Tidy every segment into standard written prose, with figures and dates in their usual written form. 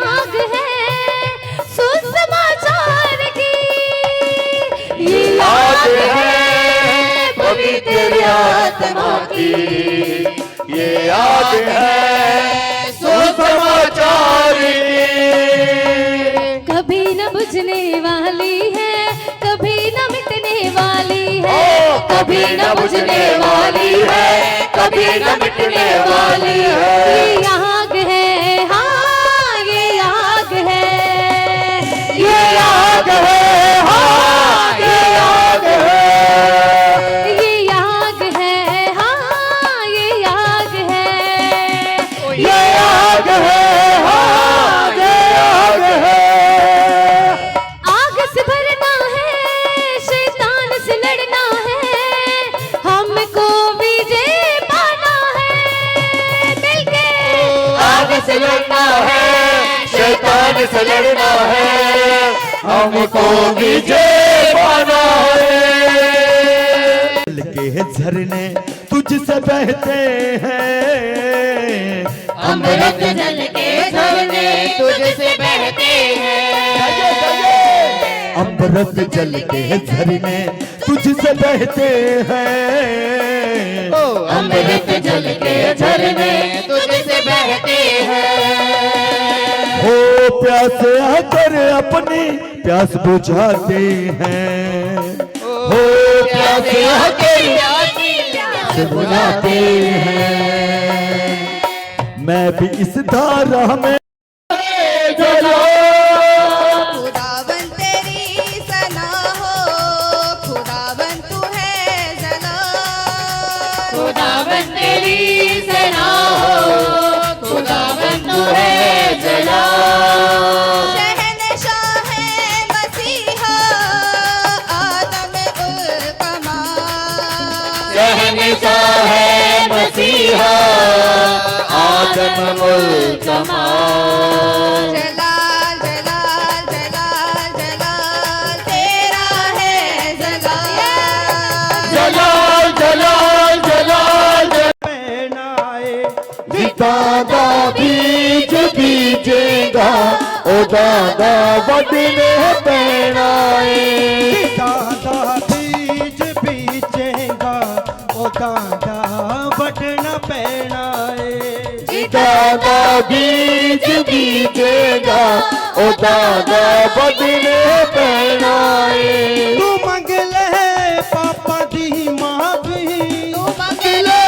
आग है सुसमाचार की, ये आग है पवित्र आत्मा की, ये आग है सुसमाचार की। कभी न बुझने वाली है, कभी न मिटने वाली है, कभी न बुझने वाली है, कभी न मिटने वाली है। ये आग है, हाँ ये आग है, ये आग है, हाँ ये आग है, ये आग है, हाँ ये आग है, ये आग है, हाँ ये आग है। आग से भरना है, शैतान से लड़ना है, हमको विजय पाना है मिलके। आग से लड़ना है, शैतान से लड़ना है, हमको विजय पाना है। दिल के झरने तुझसे बहते हैं, अमृत जल के झरने तुझसे बहते हैं, अमृत जल के झरने तुझसे बहते हैं, अमृत जल के झरने तुझसे बहते हैं। हो प्यास आकर अपनी प्यास बुझाते हैं, हो प्यास आकर प्यास बुझाते हैं। मैं भी इस धारा में खुदावन तेरी सना हो, खुदावन तू है जना, खुदावन तेरी सेना हो, खुदावन तू है जना। शहनशाह है मसीहा आदम उल कमाल, शहंशाह है मसीहा आदम उल कमाल। जलाल जलाल जलाल जलाल तेरा है जलाल, जलाल जलाल जलाल पहनाए, दादा बीज बीजेगा, ओ दादा बदने पहनाए। दादा बीज बीजेगा, ओ दादा बटना पहनाए। दादा बीज बीजेगा, ओ दादा बदने पहनाए। तू मंगल है पापा दी माफी, तू मंगले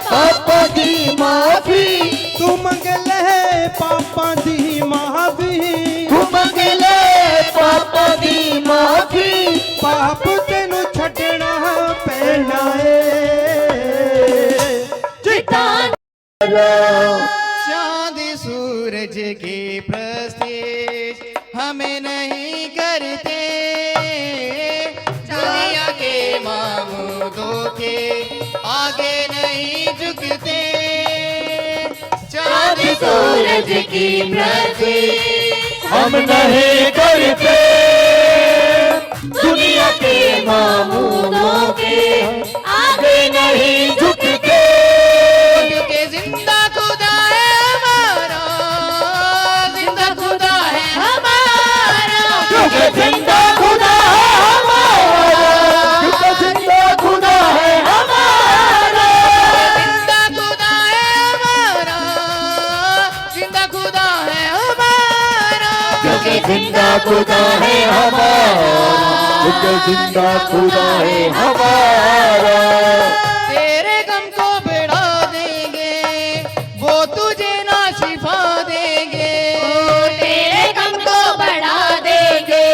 पापा की माफी, तू मंगल है पापा दी माफी, तू मंगले पापा की माफी। पाप तेनु छड़ना पहनाए। चांद सूरज के प्रस्तेज हमें नहीं करते, दुनिया के मामूदों के आगे नहीं झुकते। चांद सूरज की प्रस्तेज हम नहीं करते, दुनिया के मामूदों के आगे नहीं झुकते। क्योंकि जिंदा खुदा है हमारा, जिंदा खुदा है हमारा, क्योंकि जिंदा खुदा है हमारा, क्योंकि जिंदा खुदा है हमारा, जिंदा खुदा है हमारा, जिंदा खुदा है हमारा। क्योंकि जिंदा खुदा है हमारा, क्योंकि जिंदा खुदा है हमारा। तेरे गम को बढ़ा देंगे, वो तुझे ना शिफा देंगे। तेरे गम को बढ़ा देंगे,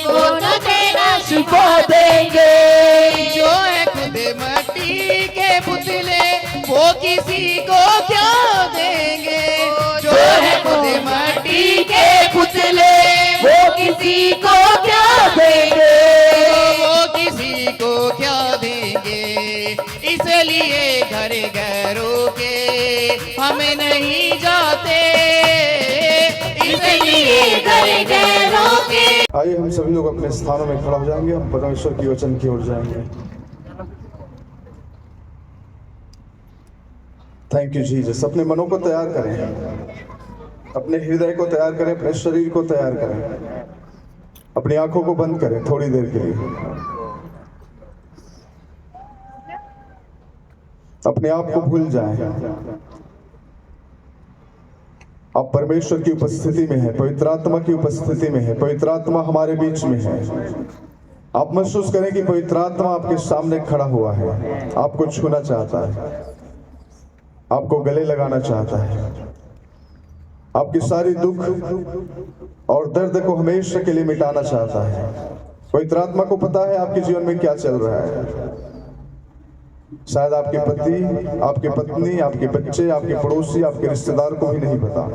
वो तुझे ना शिफा देंगे। जो है खुद मट्टी के पुतले, वो किसी को क्या देंगे। जो है खुद मट्टी के पुतले, वो किसी को क्या देंगे, वो किसी को क्या देंगे। इसलिए घर घरों के हम नहीं जाते, इसलिए घर घरों के। आइए हम सभी लोग अपने स्थानों में खड़ा हो जाएंगे, हम परमेश्वर की वचन की ओर जाएंगे। Thank you Jesus. अपने मनों को तैयार करें, अपने हृदय को तैयार करें, अपने शरीर को तैयार करें, अपनी आंखों को बंद करें थोड़ी देर के लिए, अपने आप को भूल जाएं। आप परमेश्वर की उपस्थिति में है, पवित्र आत्मा की उपस्थिति में है, पवित्र आत्मा हमारे बीच में है। आप महसूस करें कि पवित्र आत्मा आपके सामने खड़ा हुआ है, आपको छूना चाहता है, आपको गले लगाना चाहता है, आपकी सारी दुख और दर्द को हमेशा के लिए मिटाना चाहता है। पवित्र आत्मा को पता है आपके जीवन में क्या चल रहा है। शायद आपके पति, आपके पत्नी, आपके बच्चे, आपके पड़ोसी, आपके रिश्तेदार को भी नहीं पता,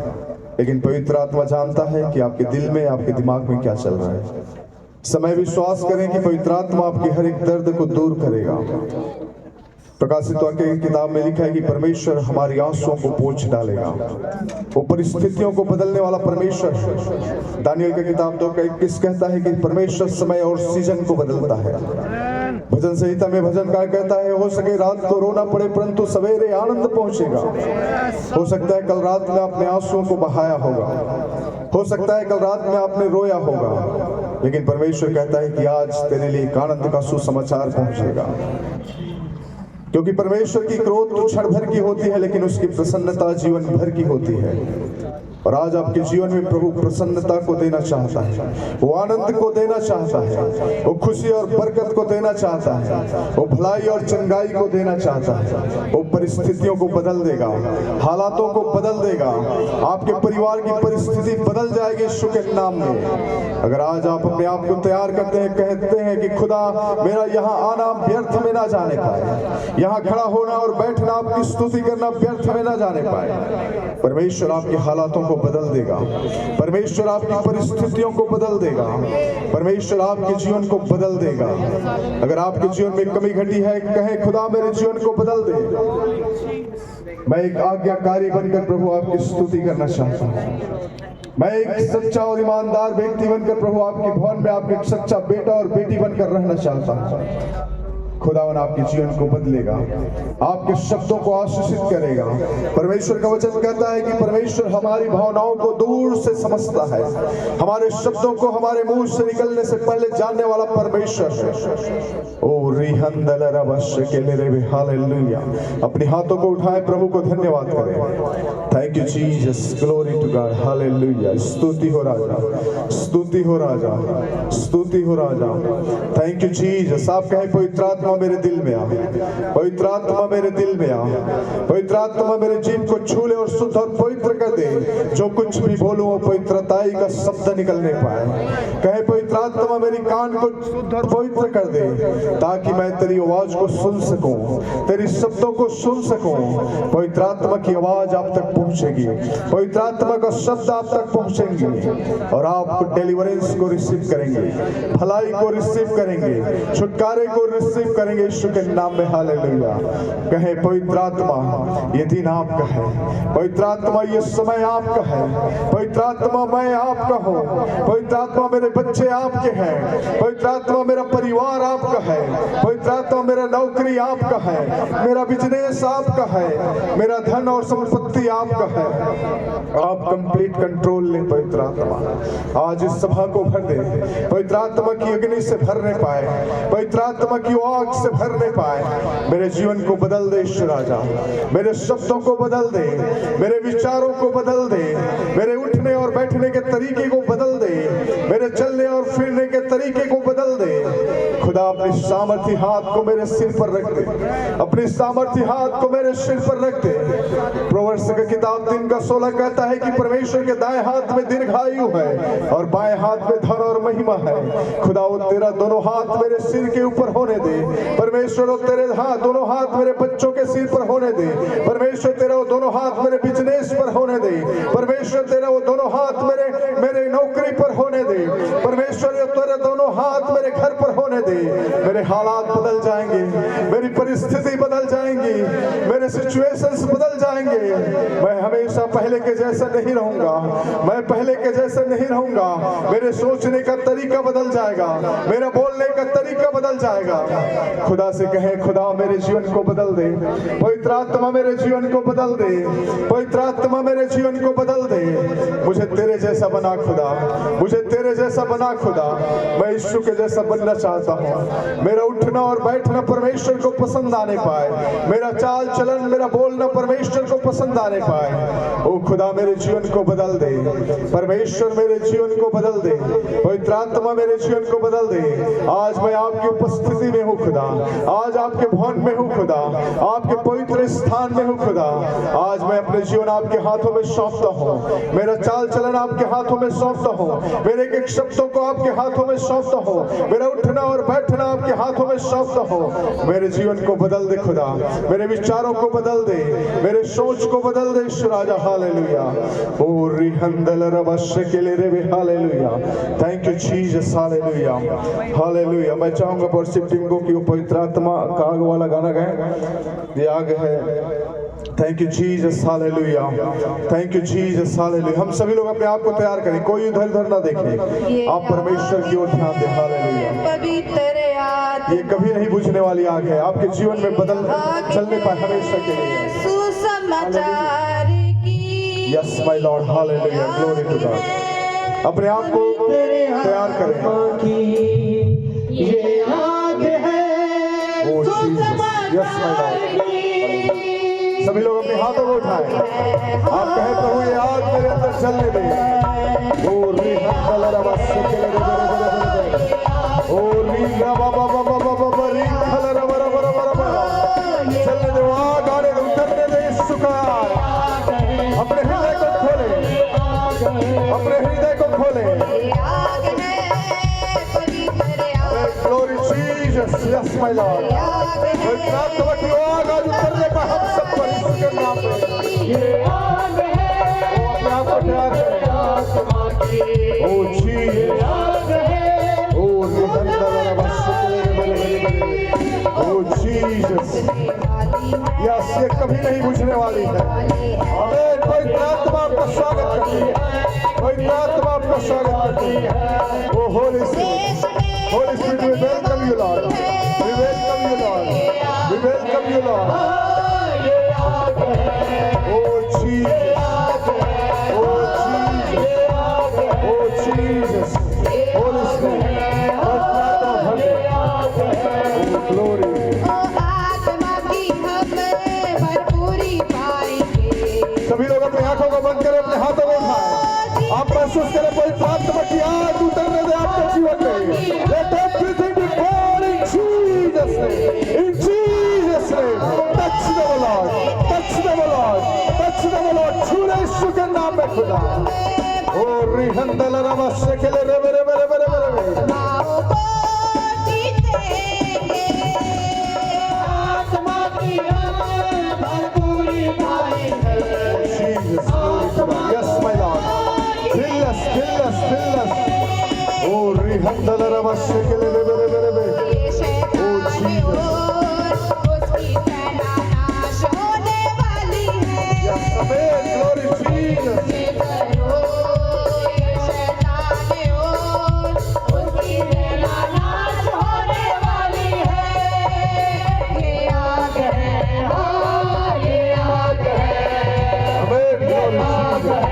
लेकिन पवित्र आत्मा जानता है कि आपके दिल में, आपके दिमाग में क्या चल रहा है। समय विश्वास करें कि पवित्र आत्मा आपके हर एक दर्द को दूर करेगा। प्रकाशित वाक्य की किताब में लिखा है कि परमेश्वर हमारी आंसुओं को पोंछ डालेगा। वो परिस्थितियों को बदलने वाला परमेश्वर है। दानियल की किताब 2:21 कहता है कि परमेश्वर समय और सीजन को बदलता है। भजन संहिता में भजनकार कहता है, हो सके रात को रोना पड़े परंतु सवेरे आनंद पहुंचेगा। हो सकता है कल रात में आपने आंसुओं को बहाया होगा, हो सकता है कल रात में आपने रोया होगा, लेकिन परमेश्वर कहता है कि आज तेरे लिए एक आनंद का सुसमाचार पहुंचेगा। क्योंकि परमेश्वर की क्रोध तो क्षण भर की होती है, लेकिन उसकी प्रसन्नता जीवन भर की होती है। और आज आपके जीवन में प्रभु प्रसन्नता को देना चाहता है, वो आनंद को देना चाहता है, वो खुशी और बरकत को देना चाहता है, वो भलाई और चंगाई को देना चाहता है। वो परिस्थितियों को बदल देगा, हालातों को बदल देगा, आपके परिवार की परिस्थिति बदल जाएगी यीशु के नाम में। अगर आज आप अपने आप को तैयार करते हैं, कहते हैं कि खुदा मेरा यहाँ आना व्यर्थ में ना जाने पाए, यहाँ खड़ा होना और बैठना आपकी स्तुति करना व्यर्थ में ना जाने पाए। परमेश्वर आपके हालातों को बदल देगा, परमेश्वर आपकी परिस्थितियों को बदल देगा, परमेश्वर आपके जीवन को बदल देगा। अगर आपके जीवन में कमी घटी है, कहें खुदा मेरे जीवन को बदल दे। मैं एक आज्ञाकारी बनकर प्रभु आपकी स्तुति करना चाहता हूँ। मैं एक सच्चा और ईमानदार व्यक्ति बनकर प्रभु आपके भवन में आपके एक सच्चा बेटा और बेटी बनकर रहना चाहता हूँ। खुदावन आपके जीवन को बदलेगा, आपके शब्दों को आशीषित करेगा। परमेश्वर का वचन कहता है कि परमेश्वर हमारी भावनाओं को दूर से समझता है, हमारे शब्दों को हमारे मुंह से निकलने से पहले जानने वाला परमेश्वर है। ओ रिहंदलरवश्य के ले रे हालेलुया। अपने हाथों को उठाए प्रभु को धन्यवाद करें। Thank you Jesus, glory to God, hallelujah. स्तुति हो राजा, स्तुति हो राजा, स्तुति हो राजा। Thank you Jesus. आप कहें पवित्र आत्मा मेरे दिल में आ, पवित्र आत्मा मेरे दिल में आ, पवित्र आत्मा मेरे जीव को छू ले और शुद्ध और पवित्र कर दे। जो कुछ भी बोलूं वो पवित्रताई का शब्द निकलने पाए। कहे पवित्र आत्मा मेरी कान को शुद्ध और पवित्र कर दे, ताकि मैं तेरी आवाज को सुन सकूं, तेरी शब्दों को सुन सकूं। पवित्र आत्मा की आवाज आप तक पहुंचेगी, पवित्र आत्मा का शब्द आप तक पहुंचेंगे और आप डिलीवरेंस को रिसीव करेंगे, भलाई को रिसीव करेंगे, छुटकारे को रिसीव करेंगे यीशु के नाम में। हालेलुया। कहे पवित्र आत्मा ये दिन आपका है, पवित्र आत्मा ये समय आपका है, पवित्र आत्मा मैं आपका हूँ, पवित्र आत्मा मेरे बच्चे आपके हैं, पवित्र आत्मा मेरा परिवार आपका है, पवित्र आत्मा मेरा नौकरी आपका है, मेरा बिजनेस आपका है, मेरा धन और संपत्ति आपका है। आप कंप्लीट कंट्रोल लें पवित्र आत्मा। आज इस सभा को भर दे, पवित्र आत्मा की अग्नि से भरने पाए, पवित्र आत्मा की आग से भरने पाए। मेरे जीवन को बदल दे ईश्वर राजा, मेरे शब्दों को बदल दे, मेरे विचारों को बदल दे, मेरे उठने और बैठने के तरीके को बदल दे, मेरे चलने और फिरने के तरीके को बदल दे। खुदा अपने सामर्थी हाथ को मेरे सिर पर रख दे, अपने सामर्थी हाथ को मेरे सिर पर रख दे। प्रोवर्ब्स की किताब 3:16 कहता है कि परमेश्वर के दाएं हाथ में दीर्घायु है और बाएं हाथ में धन और महिमा है। खुदा वो तेरा दोनों हाथ मेरे सिर के ऊपर होने दे। परमेश्वर वो तेरे दोनों हाथ मेरे बच्चों के सिर पर होने दे। परमेश्वर तेरा वो दोनों हाथ मेरे बिजनेस पर होने दे। परमेश्वर तेरा वो दोनों हाथ मेरे नौकरी पर होने दे। परमेश्वर तेरे दोनों हाथ मेरे घर पर होने दे। मेरे हालात बदल जाएंगे, मेरी परिस्थिति बदल जाएंगी। जाएंगी, मेरे सिचुएशंस बदल जाएंगे। मैं हमेशा पहले के जैसा नहीं रहूंगा, मैं पहले के जैसा नहीं रहूंगा। मेरे सोचने का तरीका बदल जाएगा, मेरा बोलने का तरीका बदल जाएगा। खुदा से कहें, खुदा मेरे जीवन को बदल दे, पवित्र आत्मा मेरे जीवन को बदल दे, पवित्र आत्मा मेरे जीवन को बदल दे। मुझे तेरे जैसा बना खुदा, मुझे तेरे जैसा बना खुदा। मैं यीशु के जैसा बनना चाहता हूँ। मेरा उठना और बैठना परमेश्वर को पसंद आने पाए, मेरा चाल चलन, मेरा बोलना परमेश्वर को पसंद आने पाए। ओ खुदा मेरे जीवन को बदल दे, परमेश्वर मेरे जीवन को बदल दे, पवित्र आत्मा मेरे जीवन को बदल दे। आज मैं आपकी उपस्थिति में हूँ खुदा, आज आपके भवन में हूँ खुदा, आपके पवित्र स्थान में हूँ खुदा। आज मैं अपने जीवन आपके हाथों में सौंपता हूँ, मेरा चाल चलन आपके हाथों में सौंपता हूँ, मेरे एक शब्दों को आपके हाथों में सौंपता हूँ, मेरा उठना और बैठना आपके हाथों में सौंपता हूँ। मेरे जीवन को बदल दे खुदा, मेरे विचारों को बदल दे, मेरे सोच को बदल दे यीशु राजा। हालेलुया। ओ रिहंदल रबश के ले रे hallelujah. Thank you Jesus. Hallelujah, hallelujah. मैं चाहूंगा वर्शिप टीम को कि वो पवित्र आत्मा का आग वाला गाना गाएं। ये आग है। Thank you Jesus. Hallelujah, thank you Jesus. Hallelujah. हम सभी लोग अपने आप को तैयार करें, कोई इधर उधर ना देखे, आप परमेश्वर की ओर ध्यान दें। हालेलुया। पवित्र आत्मा ये कभी नहीं बुझने वाली आग है, आपके जीवन में बदल चलने पाए हमेशा के लिए। सुसमाचार की yes my Lord. Hallelujah, glory to God. अपने आप को तैयार करें। ये आग है ओ जीसस। Yes my Lord. सभी लोग अपने हाथों को उठाएं। आप कहें, प्रभु ये आग मेरे अंदर चलने दे। ओ री हंदल रबस के ले रे रे, ओ री रबा बाबा बाबा बाबा री हल रबा रबा रबा रबा। चलने दे, आग आने दे, उतरने दे यीशु का। अपने हृदय को खोले, अपने हृदय को खोले। आग है पवित्र आग, glory Jesus. Yes my Lord. पवित्र आत्मा की आग आज उतरने का हम सब पर यीशु के नाम में। ये आग है, ओ अपने आप को तैयार करें। ओ जीसस, ओ रिहंदल रबस के ले। ओ जीसस। यस, ये कभी नहीं बुझने वाली है। आमीन। पवित्र आत्मा आपका स्वागत करती है, पवित्र आत्मा आपका स्वागत करती है। O Holy Spirit, Holy Spirit, we welcome you Lord, we welcome you Lord, we welcome you Lord. O Jesus, O Jesus, O Jesus. Holy Spirit, पवित्र आत्मा भर। O glory. आत्मा की हम भरपूरी पाएंगे। सभी लोग अपनी आंखों को बंद करें, अपने हाथों को उठाएं। आप महसूस करें पवित्र आत्मा की आग उतरने दे आपके जीवन में। Let everything be born in Jesus' name. In Jesus' name. Touch them, Lord. Touch them, Lord. Touch them, Lord. छूले यीशु के नाम में खुदा। ओ रिहंदल रबस के ले रे रे रे रे रे। माओ को जीतेंगे, आत्मा की हम भरपूरी पाएंगे। Jesus, glory to God. Yes, my Lord. Fill us, fill us, fill us. Oh, rihandala rabashe ke le le le le le. Oh, Jesus. उसकी सेना नाश होने वाली है। Yes, amen. Glory Jesus. उसकी सेना नाश होने वाली है। ये आग है, हाँ ये आग है, Amen. Glory Jesus.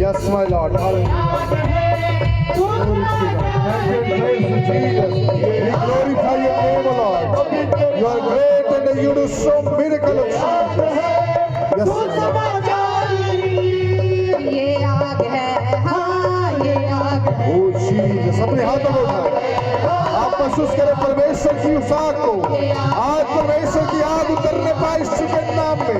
Yes, my Lord. Hallelujah. Glory to God. Praise you, Jesus. We glorify your name, O Lord. You are great and you do so miracle of Yes, Lord. ये आग है, हाँ ये आग है। Oh, Jesus. अपने हाथों को उठाएं। आप महसूस करें परमेश्वर की उस आग को। आज परमेश्वर की आग उतरने पाए यीशु के नाम में।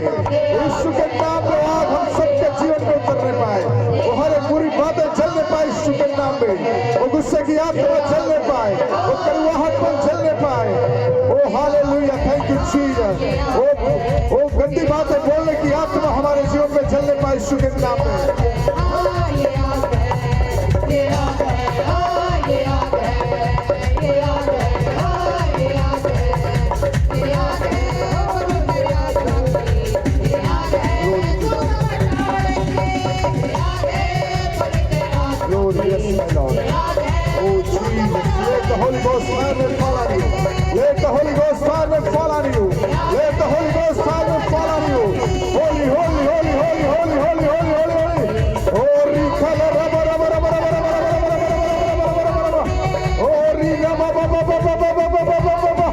यीशु के नाम में आग हम सबके जीवन में उतरने पाए। वो हर एक बुरी बातें चलने पाए यीशु के नाम में। वो गुस्से की आत्मा चलने पाए, वो कड़वाहट पर चलने पाए। ओ हालेलुया, थैंक यू जीसस। ओ गंदी बातें बोलने की आत्मा हमारे जीवन में चलने पाए यीशु के नाम में। Glorious my Lord. Oh Jesus, let the Holy Ghost fire will fall on you. Let the Holy Ghost fire will fall on you. Let the Holy Ghost fire will fall on you. Holy, holy, holy, holy, holy, holy, holy, holy, holy. Oh, Rikala, raba, raba, raba, raba, raba, raba, raba, raba, raba, raba, raba. Oh, Riga, ba, ba, ba, ba, ba, ba, ba, ba, ba, ba, ba.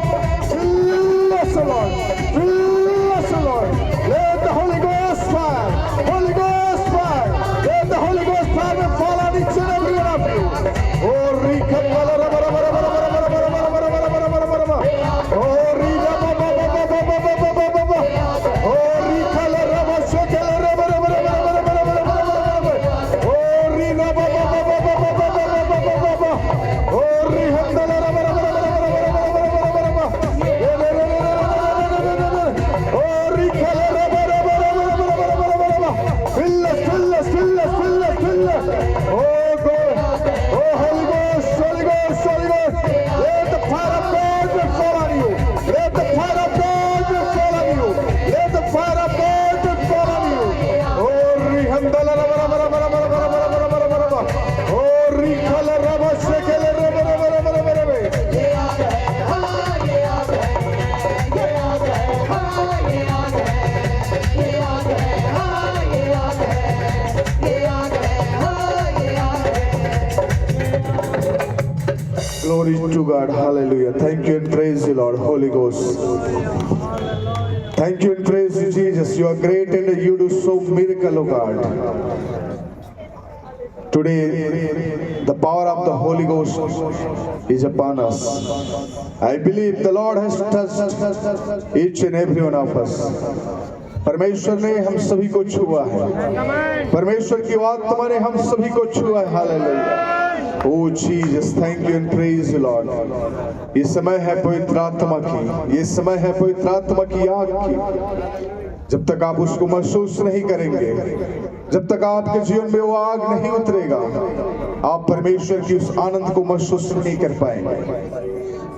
Fill us, O Lord. Fill us, O Lord. Let the Holy Ghost fire. Holy Ghost fire. Let the Holy Ghost fire will fall on each and every one of you. Oh, Rika, ba, raba, raba, raba, raba, raba, raba, raba, raba, raba, raba, raba, raba. Oh, Riga, ba, ba, ba, ba, ba, ba, ba, ba, ba, ba. Oh, Rika, la, raba, shaka, la, raba, raba, raba, raba, raba, raba, raba, raba, raba. Oh, Riga, ba, ba, ba, ba, ba, ba, ba, ba, ba, ba, ba, ba. Oh, Rihanda, la, raba, raba, raba, raba, raba, raba, raba, raba, raba. Oh, Rika, la, raba, raba, raba, raba, raba, raba, raba, raba. Fill us, fill us, fill us, fill us, fill us. Oh, God. Oh, Holy Ghost, Holy Ghost, Holy Ghost. Let the fire of God will fall on you. Let the fire of God will fall on you. Let the fire of God will fall on you. Oh, Rihanda, la, raba, raba, raba, raba, raba, raba, raba, raba, raba, raba. Oh, Rika, la, raba, shaka, la, raba, raba, raba, raba, raba. Glory to God. Hallelujah. Thank you and praise you, Lord. Holy Ghost. Thank you and praise you, Jesus. You are great and you do so miracle, O God. Today, the power of the Holy Ghost is upon us. I believe the Lord has touched each and every one of us. परमेश्वर ने हम सभी को छुआ है। परमेश्वर की आत्मा ने हम सभी को छुआ है। Hallelujah. Oh Jesus, thank you and praise you, Lord. ये समय है पवित्र आत्मा की, ये समय है पवित्र आत्मा की आग की। जब तक आप उसको महसूस नहीं करेंगे, जब तक आपके जीवन में वो आग नहीं उतरेगा, आप परमेश्वर की उस आनंद को महसूस नहीं कर पाएंगे।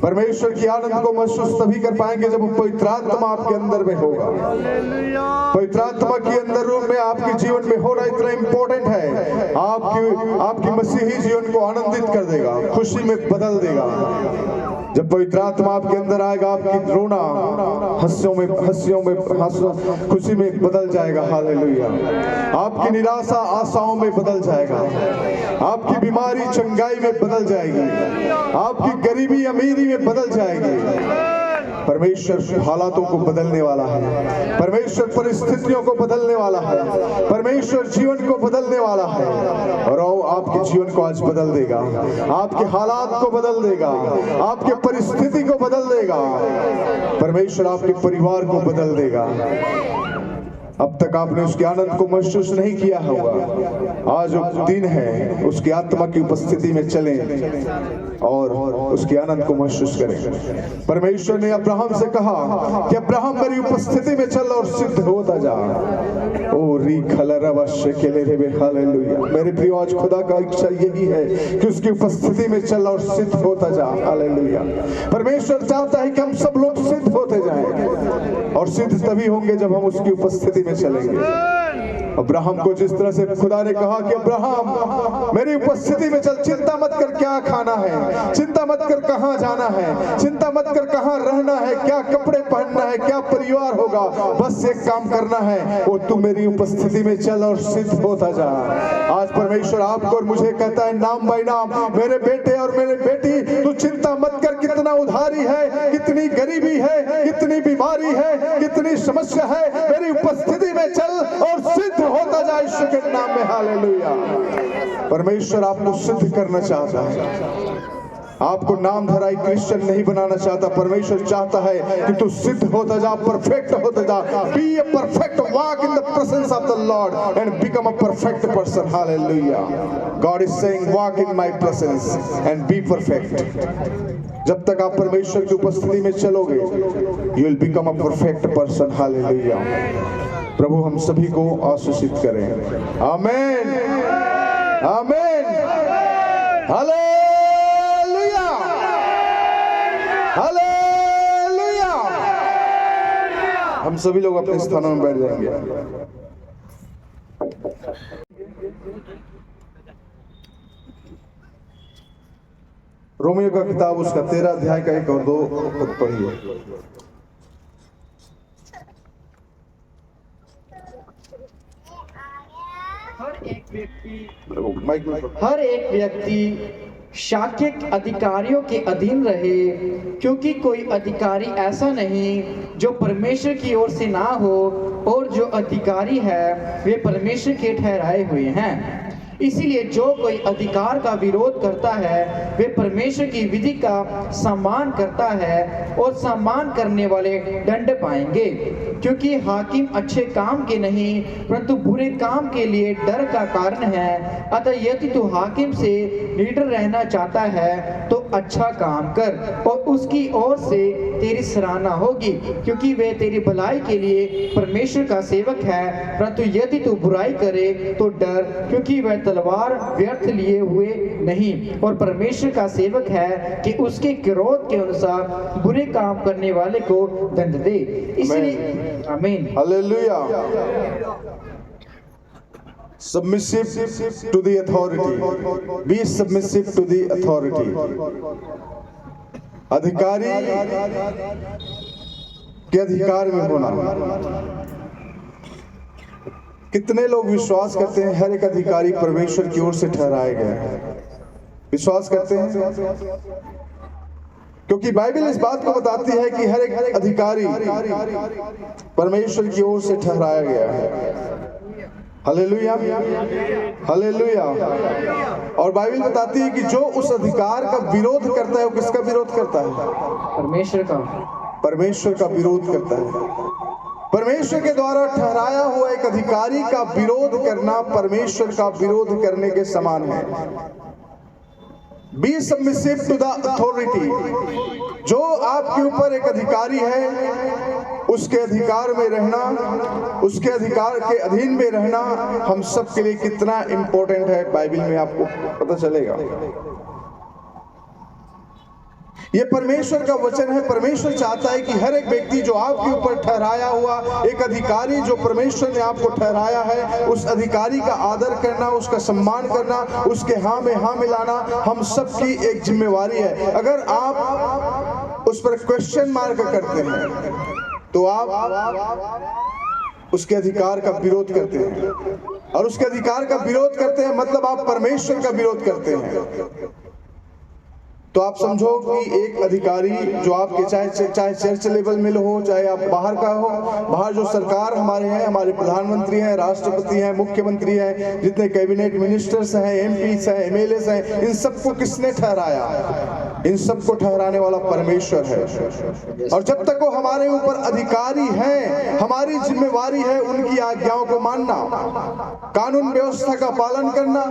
परमेश्वर की आनंद को महसूस तभी कर पाएंगे जब पवित्र आत्मा आपके अंदर में होगा। पवित्र आत्मा के अंदर रूप में आपके जीवन में होना इतना इंपॉर्टेंट है। आपकी मसीही जीवन को आनंदित कर देगा, खुशी में बदल देगा। जब पवित्र आत्मा आपके अंदर आएगा, आपकी रोना हंसियों में खुशी में बदल जाएगा। हालेलुया। आपकी निराशा आशाओं में बदल जाएगा, आपकी बीमारी चंगाई में बदल जाएगी, आपकी गरीबी अमीरी में बदल जाएगी। परमेश्वर हालातों को बदलने वाला है, परमेश्वर परिस्थितियों को बदलने वाला है, परमेश्वर जीवन को बदलने वाला है। और आपके जीवन को आज बदल देगा, आपके हालात को बदल देगा, आपके परिस्थिति को बदल देगा। परमेश्वर आपके परिवार को बदल देगा। अब तक आपने उसके आनंद को महसूस नहीं किया होगा। आज वो दिन है, उसकी आत्मा की उपस्थिति में चलें और उसके आनंद को महसूस करें। परमेश्वर ने अब्राहम से कहा कि अब्राहम मेरी उपस्थिति में चल और सिद्ध होता जा। ओ री खलरवा शेकेले रे हालेलुया। मेरे प्रिय, आज खुदा का इच्छा यही है कि उसकी उपस्थिति में चल और सिद्ध होता जा। हालेलुया। परमेश्वर चाहता है कि हम सब लोग सिद्ध होते जाएं, और सिद्ध तभी होंगे जब हम उसकी उपस्थिति में चलेंगे। अब्राहम को जिस तरह से खुदा ने कहा कि अब्राहम मेरी उपस्थिति में चल, चिंता मत कर क्या खाना है, चिंता मत कर कहां जाना है, चिंता मत कर कहां रहना है, क्या कपड़े पहनना है, क्या परिवार होगा, बस एक काम करना है, वो तू मेरी उपस्थिति में चल और सिद्ध होता जा। आज परमेश्वर आपको और मुझे कहता है नाम बाई नाम, मेरे बेटे और मेरे बेटी, तू चिंता मत कर कितना उधारी है, कितनी गरीबी है, कितनी बीमारी है, कितनी समस्या है, मेरी उपस्थिति में चल और सिद्ध होता जाए यीशु के नाम में। हालेलुया। परमेश्वर आपको सिद्ध करना चाहता है, आपको नाम धराई क्रिश्चियन नहीं बनाना चाहता। परमेश्वर चाहता है कि तू सिद्ध होता जा, परफेक्ट होता जा। Be a perfect, walk in the presence of the Lord and become a perfect person. Hallelujah. God is saying walk in my presence and be perfect. जब तक आप परमेश्वर की उपस्थिति में चलोगे, you will become a perfect person. Hallelujah. प्रभु हम सभी को आशीषित करें। आमीन, आमीन, हालेलुया, हालेलुया। हम सभी लोग अपने स्थानों में बैठ जाएंगे। रोमियो का किताब उसका 13 अध्याय का 1 और 2 पद पढ़िए। हर एक व्यक्ति शासकीय अधिकारियों के अधीन रहे, क्योंकि कोई अधिकारी ऐसा नहीं जो परमेश्वर की ओर से ना हो, और जो अधिकारी है वे परमेश्वर के ठहराए हुए हैं। इसीलिए जो कोई अधिकार का विरोध करता है वे परमेश्वर की विधि का सम्मान करता है, और सम्मान करने वाले दंड पाएंगे, क्योंकि हाकिम अच्छे काम के नहीं परंतु बुरे काम के लिए डर का कारण है। अतः यदि तू हाकिम से निडर रहना चाहता है तो अच्छा काम कर, और उसकी ओर से तेरी सराहना होगी, क्योंकि वे तेरी भलाई के लिए परमेश्वर का सेवक है। परंतु यदि तू बुराई करे तो डर, क्योंकि वह तलवार व्यर्थ लिए हुए नहीं, और परमेश्वर का सेवक है कि उसके क्रोध के अनुसार बुरे काम करने वाले को दंड दे। इसलिए आमीन, hallelujah. Submissive to the authority. Be submissive to the authority. अधिकारी के अधिकार में होना। कितने लोग विश्वास करते हैं हर एक अधिकारी परमेश्वर की ओर से ठहराए गए हैं? विश्वास करते हैं? क्योंकि बाइबल इस बात को बताती है कि हर एक अधिकारी परमेश्वर की ओर से ठहराया गया है। Hallelujah, hallelujah. और बाइबल बताती है कि जो उस अधिकार का विरोध करता है वो किसका विरोध करता है? परमेश्वर का। परमेश्वर का विरोध करता है। परमेश्वर के द्वारा ठहराया हुआ एक अधिकारी का विरोध करना परमेश्वर का विरोध करने के समान है। Be submissive to the authority. जो आपके ऊपर एक अधिकारी है उसके अधिकार में रहना, उसके अधिकार के अधीन में रहना हम सब के लिए कितना इंपॉर्टेंट है बाइबल में आपको पता चलेगा। ये परमेश्वर का वचन है। परमेश्वर चाहता है कि हर एक व्यक्ति जो आपके ऊपर ठहराया हुआ एक अधिकारी जो परमेश्वर ने आपको ठहराया है, उस अधिकारी का आदर करना, उसका सम्मान करना, उसके हाँ में हाँ मिलाना हम सबकी एक जिम्मेवारी है। अगर आप उस पर क्वेश्चन मार्क करते हैं तो आप उसके अधिकार का विरोध करते हैं, और उसके अधिकार का विरोध करते हैं मतलब आप परमेश्वर का विरोध करते हैं। तो आप समझो कि एक अधिकारी जो आपके चाहे चर्च लेवल में हो, चाहे आप बाहर का हो, बाहर जो सरकार हमारे हैं, हमारे प्रधानमंत्री हैं, राष्ट्रपति हैं, मुख्यमंत्री हैं, जितने कैबिनेट मिनिस्टर्स हैं, एमपीस हैं, एमएलएस हैं, इन सबको किसने ठहराया? इन सबको ठहराने वाला परमेश्वर है। और जब तक वो हमारे ऊपर अधिकारी हैं, हमारी जिम्मेवारी है उनकी आज्ञाओं को मानना, कानून व्यवस्था का पालन करना,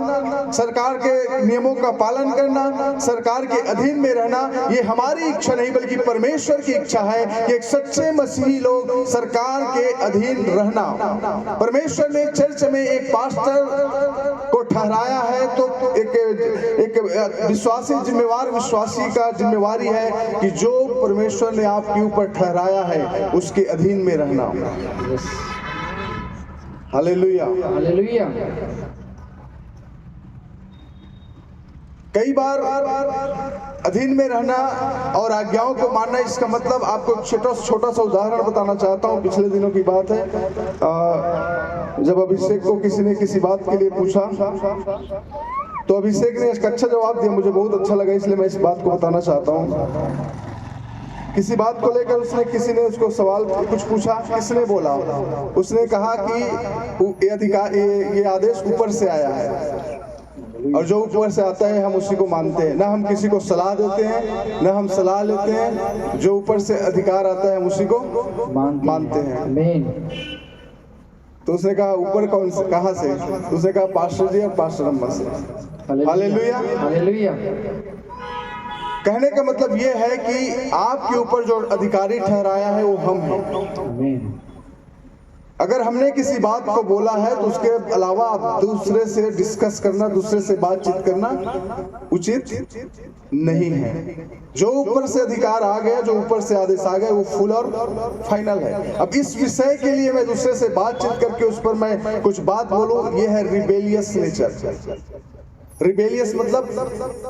सरकार के नियमों का पालन करना, सरकार के अधीन में रहना। ये हमारी इच्छा नहीं बल्कि परमेश्वर की इच्छा है कि एक सच्चे मसीही लोग सरकार के अधीन रहना। परमेश्वर ने चर्च में एक पास्टर को ठहराया है, तो एक विश्वासी जिम्मेवार विश्वासी का जिम्मेवारी है कि जो परमेश्वर ने आपके ऊपर ठहराया है उसके अधीन में रहना। Hallelujah, hallelujah. कई बार अधीन में रहना और आज्ञाओं को मानना, इसका मतलब आपको छोटा सा उदाहरण बताना चाहता हूँ। पिछले दिनों की बात है, जब अभिषेक को किसी ने किसी बात के लिए पूछा तो अभिषेक ने इसका अच्छा जवाब दिया। मुझे बहुत अच्छा लगा, इसलिए मैं इस बात को बताना चाहता हूँ। किसी बात को लेकर किसी ने उसको सवाल कुछ पूछा, किसने बोला? उसने कहा कि ये आदेश ऊपर से आया है, और जो ऊपर से आता है हम उसी को मानते हैं। ना हम किसी को सलाह देते हैं, ना हम सलाह लेते हैं। जो ऊपर से अधिकार आता है हम उसी को मानते हैं। तो उसने कहा ऊपर कौन से, कहाँ से? उसने कहा पास्टर जी और पास्टर अम्मा से। Hallelujah, hallelujah. कहने का मतलब ये है कि आपके ऊपर जो अधिकारी ठहराया है वो हम हैं। अगर हमने किसी बात को बोला है तो उसके अलावा आप दूसरे से डिस्कस करना, दूसरे से बातचीत करना उचित नहीं है। जो ऊपर से अधिकार आ गया, जो ऊपर से आदेश आ गया, वो फुल और फाइनल है। अब इस विषय के लिए मैं दूसरे से बातचीत करके उस पर मैं कुछ बात बोलूं, ये है रिबेलियस नेचर। रिबेलियस मतलब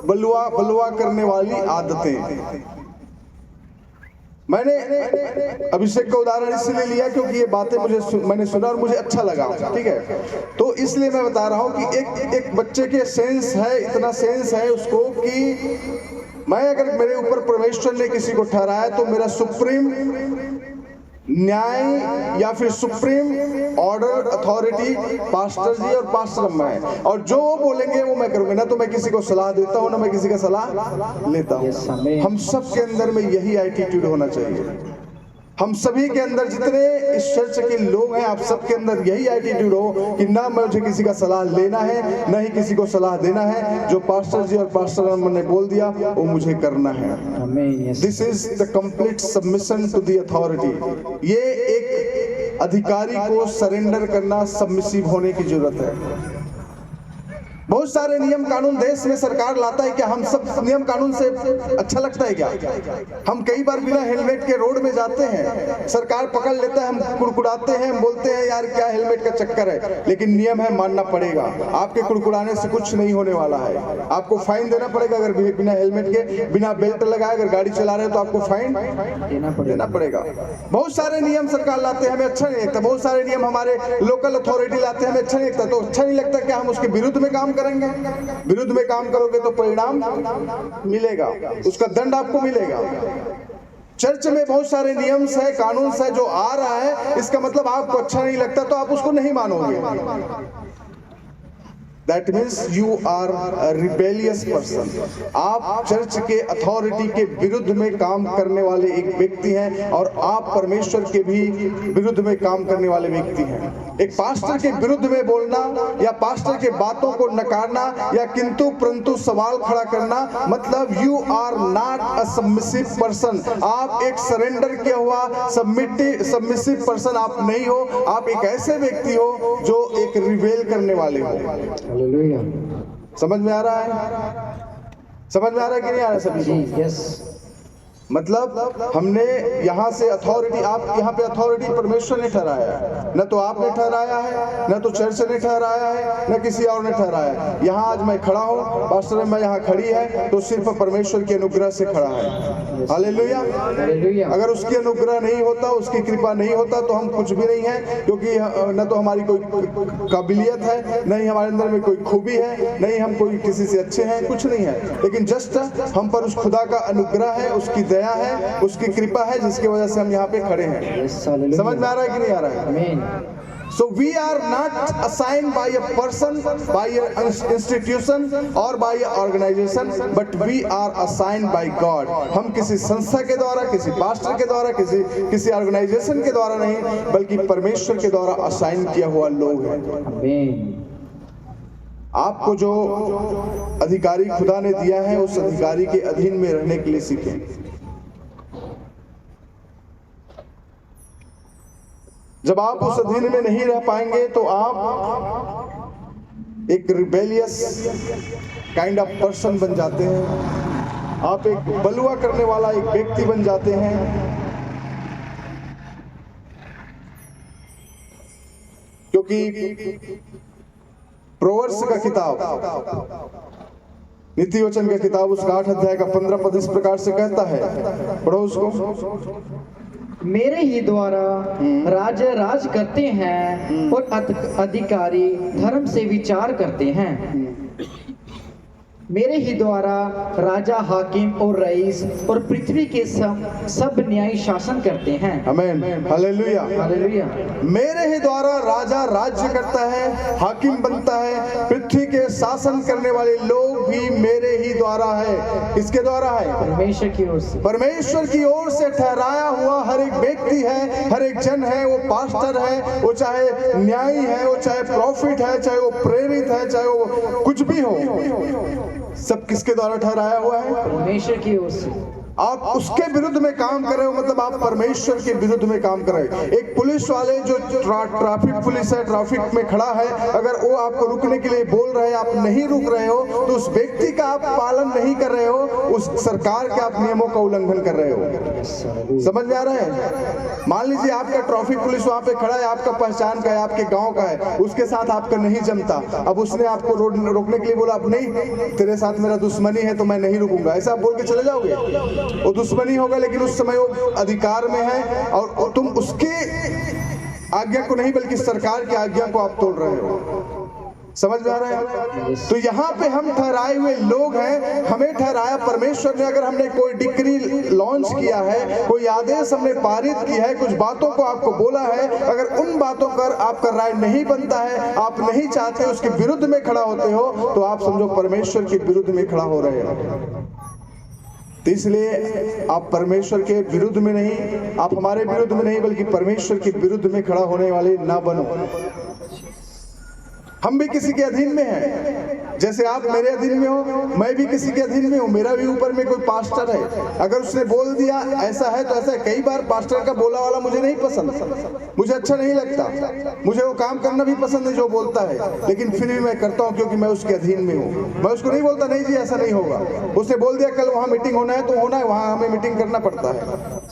बलवा करने वाली आदतें। मैंने अभिषेक का उदाहरण इसलिए लिया क्योंकि ये बातें मैंने सुना और मुझे अच्छा लगा, ठीक है। तो इसलिए मैं बता रहा हूँ कि एक बच्चे के सेंस है, इतना सेंस है उसको कि मैं अगर मेरे ऊपर परमेश्वर ने किसी को ठहराया तो मेरा सुप्रीम न्याय या फिर सुप्रीम ऑर्डर अथॉरिटी पास्टर जी और पास्टर अम्मा है, और जो वो बोलेंगे वो मैं करूंगा। ना तो मैं किसी को सलाह देता हूँ, ना मैं किसी का सलाह लेता हूँ। हम सब के अंदर में यही एटीट्यूड होना चाहिए। हम सभी के अंदर, जितने इस चर्च के लोग हैं, आप सबके अंदर यही एटीट्यूड हो कि ना मुझे किसी का सलाह लेना है, ना ही किसी को सलाह देना है। जो पास्टर जी और पास्टर अम्मा ने बोल दिया वो मुझे करना है। This is the complete submission to the authority. ये एक अधिकारी को सरेंडर करना, सबमिसिव होने की जरूरत है। बहुत सारे नियम कानून देश में सरकार लाता है, क्या हम सब नियम कानून से अच्छा लगता है क्या? हम कई बार बिना हेलमेट के रोड में जाते हैं, सरकार पकड़ लेता है, हम कुड़कुड़ाते हैं, हम बोलते हैं यार क्या हेलमेट का चक्कर है, लेकिन नियम है, मानना पड़ेगा। आपके कुड़कुड़ाने से कुछ नहीं होने वाला है। आपको फाइन देना पड़ेगा अगर बिना हेलमेट के, बिना बेल्ट लगाए अगर गाड़ी चला रहे हो तो आपको फाइन देना पड़ेगा। बहुत सारे नियम सरकार लाते हैं, हमें अच्छा नहीं लगता। बहुत सारे नियम हमारे लोकल अथॉरिटी लाते हैं, हमें अच्छा नहीं लगता। तो अच्छा नहीं लगता क्या हम उसके विरुद्ध में काम करेंगे? विरुद्ध में काम करोगे तो परिणाम मिलेगा, उसका दंड आपको मिलेगा। चर्च में बहुत सारे नियम्स है, कानून है, जो आ रहा है, इसका मतलब आपको अच्छा नहीं लगता तो आप उसको नहीं मानोगे। That means you are a rebellious person. आप चर्च के अथॉरिटी के विरुद्ध में काम करने वाले एक व्यक्ति हैं, और आप परमेश्वर के भी विरुद्ध में काम करने वाले व्यक्ति हैं। एक पास्टर के विरुद्ध में बोलना या पास्टर के बातों को नकारना या किंतु परंतु सवाल खड़ा करना, मतलब you are not a submissive person. आप एक सरेंडर किया हुआ सबमिसिव पर्सन आप नहीं हो। आप एक ऐसे व्यक्ति हो जो एक रिबेल करने वाले हो। समझ में आ रहा है? समझ में आ रहा है कि नहीं आ रहा है सभी को? यस। मतलब हमने यहाँ से अथॉरिटी, आप यहाँ पे अथॉरिटी परमेश्वर ने ठहराया है, न तो आपने ठहराया है, न तो चर्च ने ठहराया है, न किसी और ने ठहराया है। यहाँ आज मैं खड़ा हूँ, पास्टर मैं यहाँ खड़ी है, तो सिर्फ परमेश्वर के अनुग्रह से खड़ा है। हालेलुया। अगर उसकी अनुग्रह नहीं होता, उसकी कृपा नहीं होता तो हम कुछ भी नहीं है, क्योंकि न तो हमारी कोई काबिलियत है, न ही हमारे अंदर में कोई खूबी है, नहीं हम कोई किसी से अच्छे हैं, कुछ नहीं है। लेकिन जस्ट हम पर उस खुदा का अनुग्रह है, उसकी दया है, उसकी कृपा है, जिसकी वजह से हम यहाँ पे खड़े हैं। समझ में आ रहा है कि नहीं आ रहा है? So we are not assigned by a person, by an institution or by an organization, but we are assigned by God. हम किसी संस्था के द्वारा, किसी पास्टर के द्वारा, किसी ऑर्गेनाइजेशन के द्वारा नहीं, बल्कि परमेश्वर के द्वारा असाइन किया हुआ लोग हैं। आपको जो अधिकारी खुदा ने दिया है, उस अधिकारी के अधीन में रहने के लिए सीखें। जब आप उस अधीन में नहीं रह पाएंगे तो आप एक रिबेलियस काइंड ऑफ पर्सन बन जाते हैं। आप एक बलुआ करने वाला एक व्यक्ति बन जाते हैं। क्योंकि प्रोवर्ब्स का किताब, नीति वचन का किताब, उसका 8 अध्याय का 15 पद इस प्रकार से कहता है, पढ़ो उसको। मेरे ही द्वारा राजा राज करते हैं और अधिकारी धर्म से विचार करते हैं। मेरे ही द्वारा राजा, हाकिम और रईस और पृथ्वी के सब न्यायी शासन करते हैं। आमीन, हालेलुया, हालेलुया। मेरे ही द्वारा राजा राज्य करता है, हाकिम बनता है, पृथ्वी के शासन करने वाले लोग भी मेरे ही द्वारा है। किसके द्वारा है? परमेश्वर की ओर से। परमेश्वर की ओर से ठहराया हुआ हर एक व्यक्ति है, हर एक जन है, वो पास्टर है, वो चाहे न्यायी है, वो चाहे प्रॉफिट है, चाहे वो प्रेरित है, चाहे वो कुछ भी हो, सब किसके द्वारा ठहराया हुआ है? परमेश्वर की ओर से। आप उसके विरुद्ध में काम कर रहे हो, मतलब आप परमेश्वर के विरुद्ध में काम कर रहे हो। एक पुलिस वाले जो ट्रैफिक पुलिस है, ट्रैफिक में खड़ा है, अगर वो आपको रुकने के लिए बोल रहे हैं, आप नहीं रुक रहे हो, तो उस व्यक्ति का आप पालन नहीं कर रहे हो, उस सरकार के आप नियमों का उल्लंघन कर रहे हो। समझ में आ रहा है? मान लीजिए आपका ट्रैफिक पुलिस वहां पे खड़ा है, आपका पहचान का है, आपके गाँव का है, उसके साथ आपका नहीं जमता, अब उसने आपको रोकने के लिए बोला, अब नहीं, तेरे साथ मेरा दुश्मनी है तो मैं नहीं रुकूंगा, ऐसा आप बोल के चले जाओगे? वो दुश्मनी होगा, लेकिन उस समय वो अधिकार में है और तुम उसके आज्ञा को नहीं बल्कि सरकार की आज्ञा को आप तोड़ रहे हो। समझ में आ रहा है? तो यहाँ पे हम ठहराए हुए लोग हैं, हमें ठहराया परमेश्वर ने। अगर हमने कोई डिक्री लॉन्च किया है, कोई आदेश हमने पारित किया है, कुछ बातों को आपको बोला है, अगर उन बातों पर आपका राय नहीं बनता है, आप नहीं चाहते, उसके विरुद्ध में खड़ा होते हो, तो आप समझो परमेश्वर के विरुद्ध में खड़ा हो रहे हो। तो इसलिए आप परमेश्वर के विरुद्ध में नहीं, आप हमारे विरुद्ध में नहीं, बल्कि परमेश्वर के विरुद्ध में खड़ा होने वाले ना बनो। हम भी किसी के अधीन में हैं, जैसे आप मेरे अधीन में हो, मैं भी किसी के अधीन में हूँ। मेरा भी ऊपर में कोई पास्टर है, अगर उसने बोल दिया ऐसा है तो ऐसा है। कई बार पास्टर का बोला वाला मुझे नहीं पसंद, मुझे अच्छा नहीं लगता, मुझे वो काम करना भी पसंद है जो बोलता है, लेकिन फिर भी मैं करता हूँ क्योंकि मैं उसके अधीन में हूँ। मैं उसको नहीं बोलता नहीं जी ऐसा नहीं होगा, उसने बोल दिया कल वहाँ मीटिंग होना है तो होना है, वहाँ हमें मीटिंग करना पड़ता है।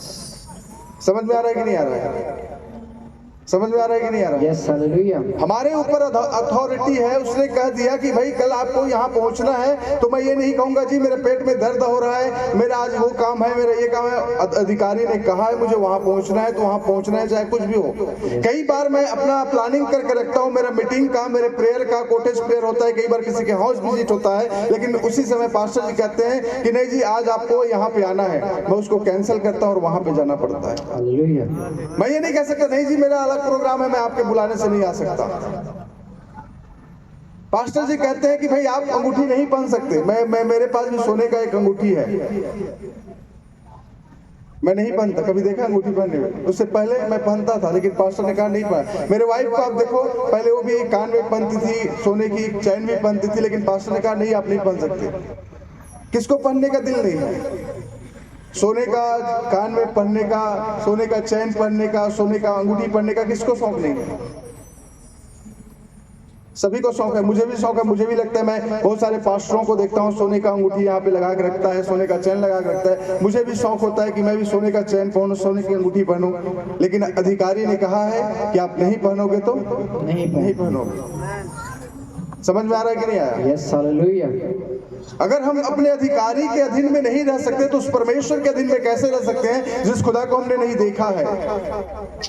समझ में आ रहा है कि नहीं आ रहा है? समझ में आ रहा है कि नहीं आ रहा है? Yes, hallelujah. हमारे ऊपर अथॉरिटी है, उसने कह दिया कि भाई कल आपको यहाँ पहुँचना है, तो मैं ये नहीं कहूँगा जी मेरे पेट में दर्द हो रहा है, मेरा आज वो काम है, मेरा ये काम है। अधिकारी ने कहा है मुझे वहाँ पहुँचना है तो वहाँ पहुँचना है, चाहे कुछ भी हो। कई बार मैं अपना प्लानिंग करके रखता हूँ, मेरा मीटिंग का, मेरे प्रेयर का, कॉटेज प्रेयर होता है, कई बार किसी के हाउस विजिट होता है, लेकिन उसी समय पास्टर जी कहते हैं कि नहीं जी आज आपको यहाँ पे आना है, मैं उसको कैंसिल करता हूँ और वहाँ पे जाना पड़ता है। हालेलुया। मैं ये नहीं कह सकता नहीं जी मेरा अलग प्रोग्राम है, मैं आपके बुलाने से नहीं आ सकता। पास्टर जी कहते हैं कि भाई आप अंगूठी नहीं पहन सकते। मैं मेरे पास भी सोने का एक अंगूठी है, मैं नहीं पहनता, कभी देखा अंगूठी पहनने में? उससे पहले मैं पहनता था, लेकिन पास्टर ने कहा नहीं पहन। मेरे वाइफ को आप देखो, पहले वो भी एक कान में पहनती थी, सोने की चैन भी पहनती थी, लेकिन पास्टर ने कहा नहीं आप नहीं पहन सकते। किसको पहनने का दिल नहीं है? सोने का कान में पहनने का, सोने का चैन पहनने का, सोने का अंगूठी पहनने का किसको शौक नहीं है? सभी को शौक है, मुझे भी शौक है, मुझे भी लगता है। मैं बहुत सारे पास्टरों को देखता हूँ सोने का अंगूठी यहाँ पे लगा के रखता है, सोने का चैन लगा के रखता है। मुझे भी शौक होता है कि मैं भी सोने का चैन पहनूं, सोने की अंगूठी पहनूं, लेकिन अधिकारी ने कहा है कि आप नहीं पहनोगे तो नहीं पहनोगे। समझ में आ रहा है कि नहीं आया? Yes, hallelujah. अगर हम अपने अधिकारी के अधीन में नहीं रह सकते तो उस परमेश्वर के अधीन में कैसे रह सकते हैं जिस खुदा को हमने नहीं देखा है?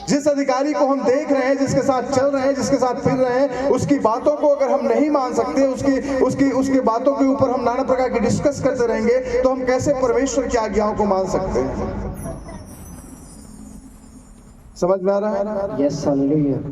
जिस अधिकारी को हम देख रहे हैं, जिसके साथ चल रहे हैं, जिसके साथ फिर रहे हैं, उसकी बातों को अगर हम नहीं मान सकते, उसकी बातों के ऊपर हम नाना प्रकार की डिस्कस करते रहेंगे, तो हम कैसे परमेश्वर की आज्ञाओं को मान सकते हैं? समझ में आ रहा है? Yes, hallelujah.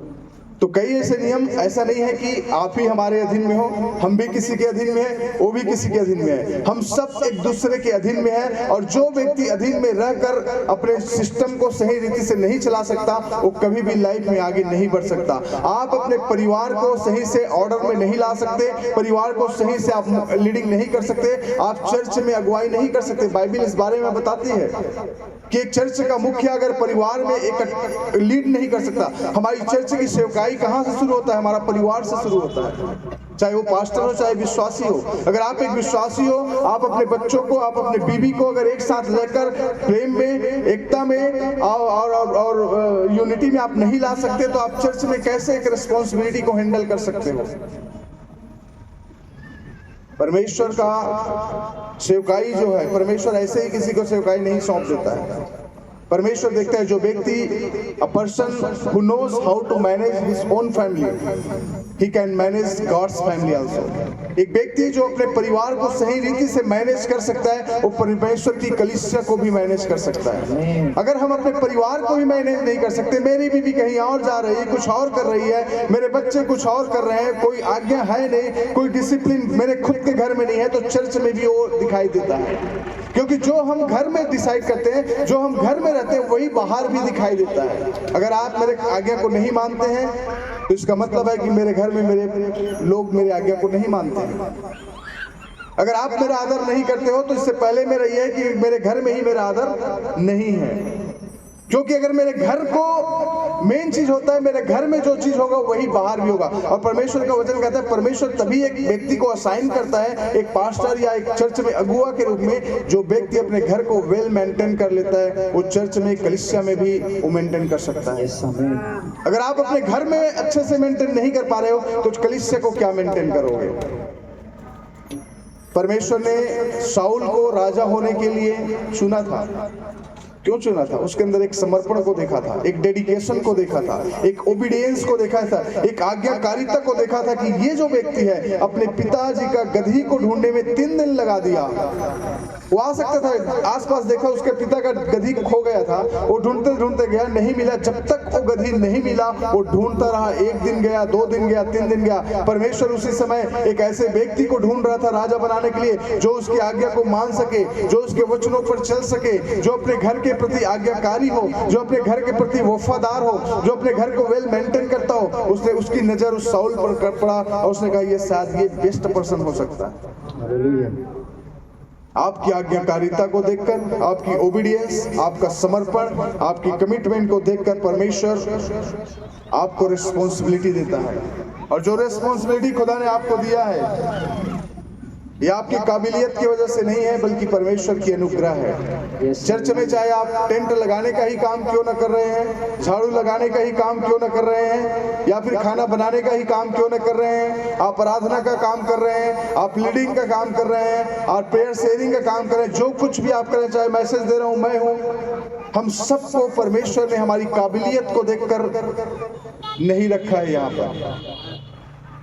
तो कई ऐसे नियम, ऐसा नहीं है कि आप ही हमारे अधीन में हो, हम भी किसी के अधीन में है, वो भी किसी के अधीन में है, हम सब एक दूसरे के अधीन में है। और जो व्यक्ति अधीन में रहकर अपने सिस्टम को सही रीति से नहीं चला सकता, वो कभी भी लाइफ में आगे नहीं बढ़ सकता। आप अपने परिवार को सही से ऑर्डर में नहीं ला सकते, परिवार को सही से आप लीडिंग नहीं कर सकते, आप चर्च में अगुवाई नहीं कर सकते। बाइबल इस बारे में बताती है कि एक चर्च का मुखिया अगर परिवार में एक लीड नहीं कर सकता। हमारी चर्च की सेवकाई कहाँ से शुरू होता है? हमारा परिवार से शुरू होता है, चाहे वो पास्टर हो चाहे विश्वासी हो। अगर आप एक विश्वासी हो, आप अपने बच्चों को, आप अपने बीवी को अगर एक साथ लेकर प्रेम में, एकता में और यूनिटी में आप नहीं ला सकते, तो आप चर्च में कैसे एक रिस्पॉन्सिबिलिटी को हैंडल कर सकते हो? परमेश्वर का सेवकाई जो है, परमेश्वर ऐसे ही किसी को सेवकाई नहीं सौंप देता है। परमेश्वर देखता है जो व्यक्ति, a person who knows how to manage his own family, he can manage God's family also. एक व्यक्ति जो अपने परिवार को सही रीति से मैनेज कर सकता है, वो परमेश्वर की कलीसिया को भी मैनेज कर सकता है। अगर हम अपने परिवार को भी मैनेज नहीं कर सकते, मेरी बीवी कहीं और जा रही है, कुछ और कर रही है, मेरे बच्चे कुछ और कर रहे हैं, कोई आज्ञा है नहीं, कोई डिसिप्लिन मेरे खुद के घर में नहीं है, तो चर्च में भी वो दिखाई देता है। क्योंकि जो हम घर में डिसाइड करते हैं, जो हम घर में रहते हैं, वही बाहर भी दिखाई देता है। अगर आप मेरे आज्ञा को नहीं मानते हैं, तो इसका मतलब है कि मेरे घर में मेरे लोग मेरे आज्ञा को नहीं मानते हैं। अगर आप मेरा आदर नहीं करते हो, तो इससे पहले मेरा यह है कि मेरे घर में ही मेरा आदर नहीं है। क्योंकि अगर मेरे घर को मेन चीज होता है, मेरे घर में जो चीज होगा वही बाहर भी होगा। और परमेश्वर का वचन कहता है, परमेश्वर तभी एक व्यक्ति को असाइन करता है, एक पास्टर या एक चर्च में अगुआ के रूप में, जो व्यक्ति अपने घर को वेल मेंटेन कर लेता है, वो चर्च में, कलीसिया में भी वो मेंटेन कर सकता है। अगर आप अपने घर में अच्छे से मेंटेन नहीं कर पा रहे हो, तो कलीसिया को क्या मेंटेन करोगे? परमेश्वर ने शाऊल को राजा होने के लिए चुना था। क्यों चुना था? उसके अंदर एक समर्पण को देखा था, एक डेडिकेशन को देखा था, एक ओबीडियंस को देखा था, एक आज्ञाकारिता को देखा था कि ये जो व्यक्ति है, अपने पिताजी का गदही को ढूंढने में 3 दिन लगा दिया। वो आ सकता था, आसपास देखा, उसके पिता का गदही खो गया था, वो ढूंढते ढूंढते गया, नहीं मिला। जब तक वो गदही नहीं मिला, वो ढूंढता रहा। 1 दिन गया, 2 दिन गया, 3 दिन गया। परमेश्वर उसी समय एक ऐसे व्यक्ति को ढूंढ रहा था राजा बनाने के लिए, जो उसकी आज्ञा को मान सके, जो उसके वचनों पर चल सके, जो अपने घर के प्रति आज्ञाकारी हो, जो अपने घर के प्रति वफादार हो, जो अपने घर को वेल मेंटेन करता हो। उसने उसकी नजर उस शाऊल पर पड़ा और उसने कहा, ये शायद ये बेस्ट पर्सन हो सकता है। आपकी आज्ञाकारिता को देखकर, आपकी ओबीडियंस, आपका समर्पण, आपकी कमिटमेंट को देखकर परमेश्वर आपको रिस्पॉन्सिबिलिटी देता है। और जो रिस्पॉन्सिबिलिटी खुदा ने आपको दिया है, ये आपकी काबिलियत की वजह से नहीं है, बल्कि परमेश्वर की अनुग्रह है। चर्च में चाहे आप टेंट लगाने का ही काम क्यों न कर रहे हैं, झाड़ू लगाने का ही काम क्यों न कर रहे हैं, या फिर खाना बनाने का ही काम क्यों न कर रहे हैं, आप आराधना का काम कर रहे हैं, आप लीडिंग का काम कर रहे हैं, आप प्रेयर शेयरिंग का काम कर रहे हैं, जो कुछ भी आप करें, चाहे मैसेज दे रहा हूं मैं हूं, हम सबको परमेश्वर ने हमारी काबिलियत को देखकर नहीं रखा है यहाँ पर।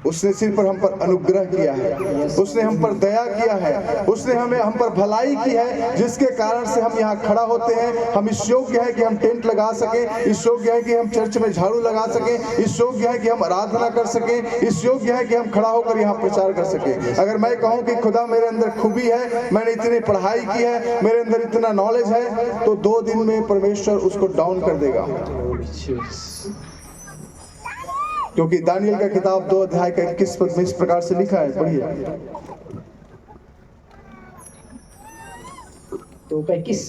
उसने सिर्फ पर हम पर अनुग्रह किया है, उसने हम पर दया किया है, उसने हम पर भलाई की है, जिसके कारण से हम यहाँ खड़ा होते हैं। हम इस योग्य है कि हम टेंट लगा सकें, इस योग्य है कि हम चर्च में झाड़ू लगा सकें, इस योग्य है कि हम आराधना कर सकें, इस योग्य है कि हम खड़ा होकर यहाँ प्रचार कर सकें। अगर मैं कहूँ कि खुदा मेरे अंदर खूबी है, मैंने इतनी पढ़ाई की है, मेरे अंदर इतना नॉलेज है, तो 2 दिन में परमेश्वर उसको डाउन कर देगा। क्योंकि दानियल का किताब 2 अध्याय का 21 पद में इस प्रकार से लिखा है, पढ़िए। तो 21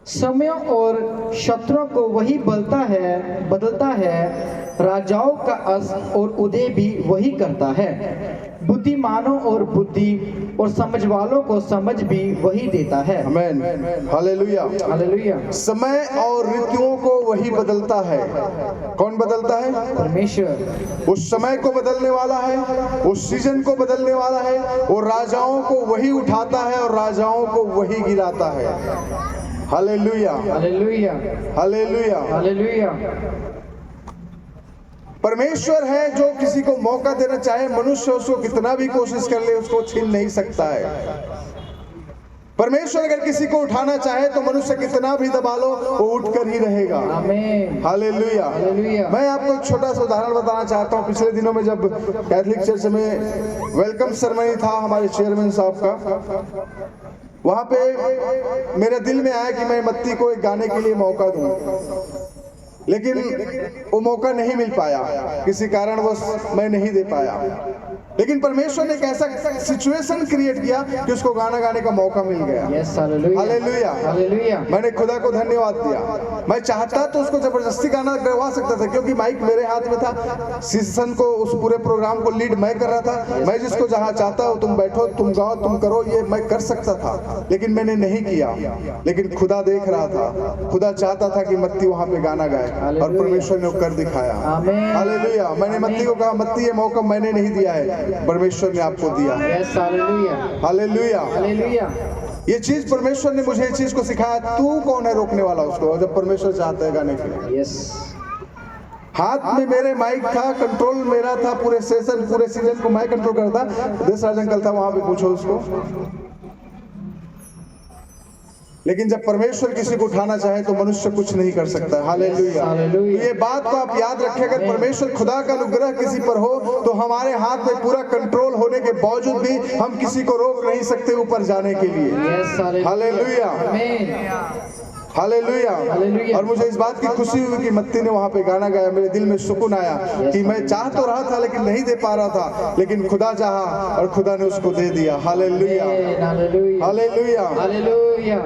समय और शत्रुओं को वही बदलता है, राजाओं का अस्त और उदय भी वही करता है, बुद्धिमानों और बुद्धि और समझ वालों को समझ भी वही देता है। आमीन, हालेलुया, हालेलुया। समय और ऋतुओं को वही बदलता है। कौन बदलता है? परमेश्वर। उस समय को बदलने वाला है, उस सीजन को बदलने वाला है, वो राजाओं को वही उठाता है और राजाओं को वही गिराता है। Hallelujah, hallelujah, hallelujah, hallelujah. परमेश्वर है जो किसी को मौका देना चाहे, मनुष्य उसको कितना भी कोशिश कर ले, उसको छीन नहीं सकता है। परमेश्वर अगर किसी को उठाना चाहे, तो मनुष्य कितना भी दबा लो, वो उठकर ही रहेगा। आमीन, हालेलुया, हालेलुया। मैं आपको एक छोटा सा उदाहरण बताना चाहता हूँ। पिछले दिनों में जब कैथोलिक चर्च में वेलकम सेरेमनी था हमारे चेयरमैन साहब का, वहां पे मेरे दिल में आया कि मैं मत्ती को एक गाने के लिए मौका दूं, लेकिन वो मौका नहीं मिल पाया, किसी कारणवश मैं नहीं दे पाया। लेकिन परमेश्वर ने एक ऐसा सिचुएशन क्रिएट किया कि उसको गाना गाने का मौका मिल गया। Yes, hallelujah, hallelujah, hallelujah. मैंने खुदा को धन्यवाद दिया। मैं चाहता तो उसको जबरदस्ती गाना करवा सकता था, क्योंकि माइक मेरे हाथ में था, सीजन को, उस पूरे प्रोग्राम को लीड मैं कर रहा था। मैं जिसको जहाँ चाहता हूँ, तुम बैठो, तुम गाओ, तुम करो, ये मैं कर सकता था, लेकिन मैंने नहीं किया। लेकिन खुदा देख रहा था, खुदा चाहता था कि मत्ती वहाँ पे गाना गाए, और परमेश्वर ने वो कर दिखाया। हालेलुया। मैंने मत्ती को कहा, मत्ती ये मौका मैंने नहीं दिया है, परमेश्वर ने आपको दिया। Yes, hallelujah, hallelujah, hallelujah. ये चीज परमेश्वर ने मुझे इस चीज को सिखाया। तू कौन है रोकने वाला उसको, जब परमेश्वर चाहता है गाने के लिए। यस, हाथ में मेरे माइक था, कंट्रोल मेरा था, पूरे सेशन पूरे सीजन को मैं कंट्रोल करता। देशराज अंकल था वहां पे, पूछो उसको। लेकिन जब परमेश्वर किसी को उठाना चाहे तो मनुष्य कुछ नहीं कर सकता। हालेलुया। तो ये बात को आप याद रखें, अगर परमेश्वर खुदा का अनुग्रह किसी पर हो तो हमारे हाथ में पूरा कंट्रोल होने के बावजूद भी हम किसी को रोक नहीं सकते ऊपर जाने के लिए। Hallelujah, hallelujah. और मुझे इस बात की खुशी हुई कि मत्ती ने वहां पे गाना गाया, मेरे दिल में सुकून आया कि मैं चाह तो रहा था लेकिन नहीं दे पा रहा था, लेकिन खुदा चाहा और खुदा ने उसको दे दिया। Hallelujah, hallelujah, hallelujah.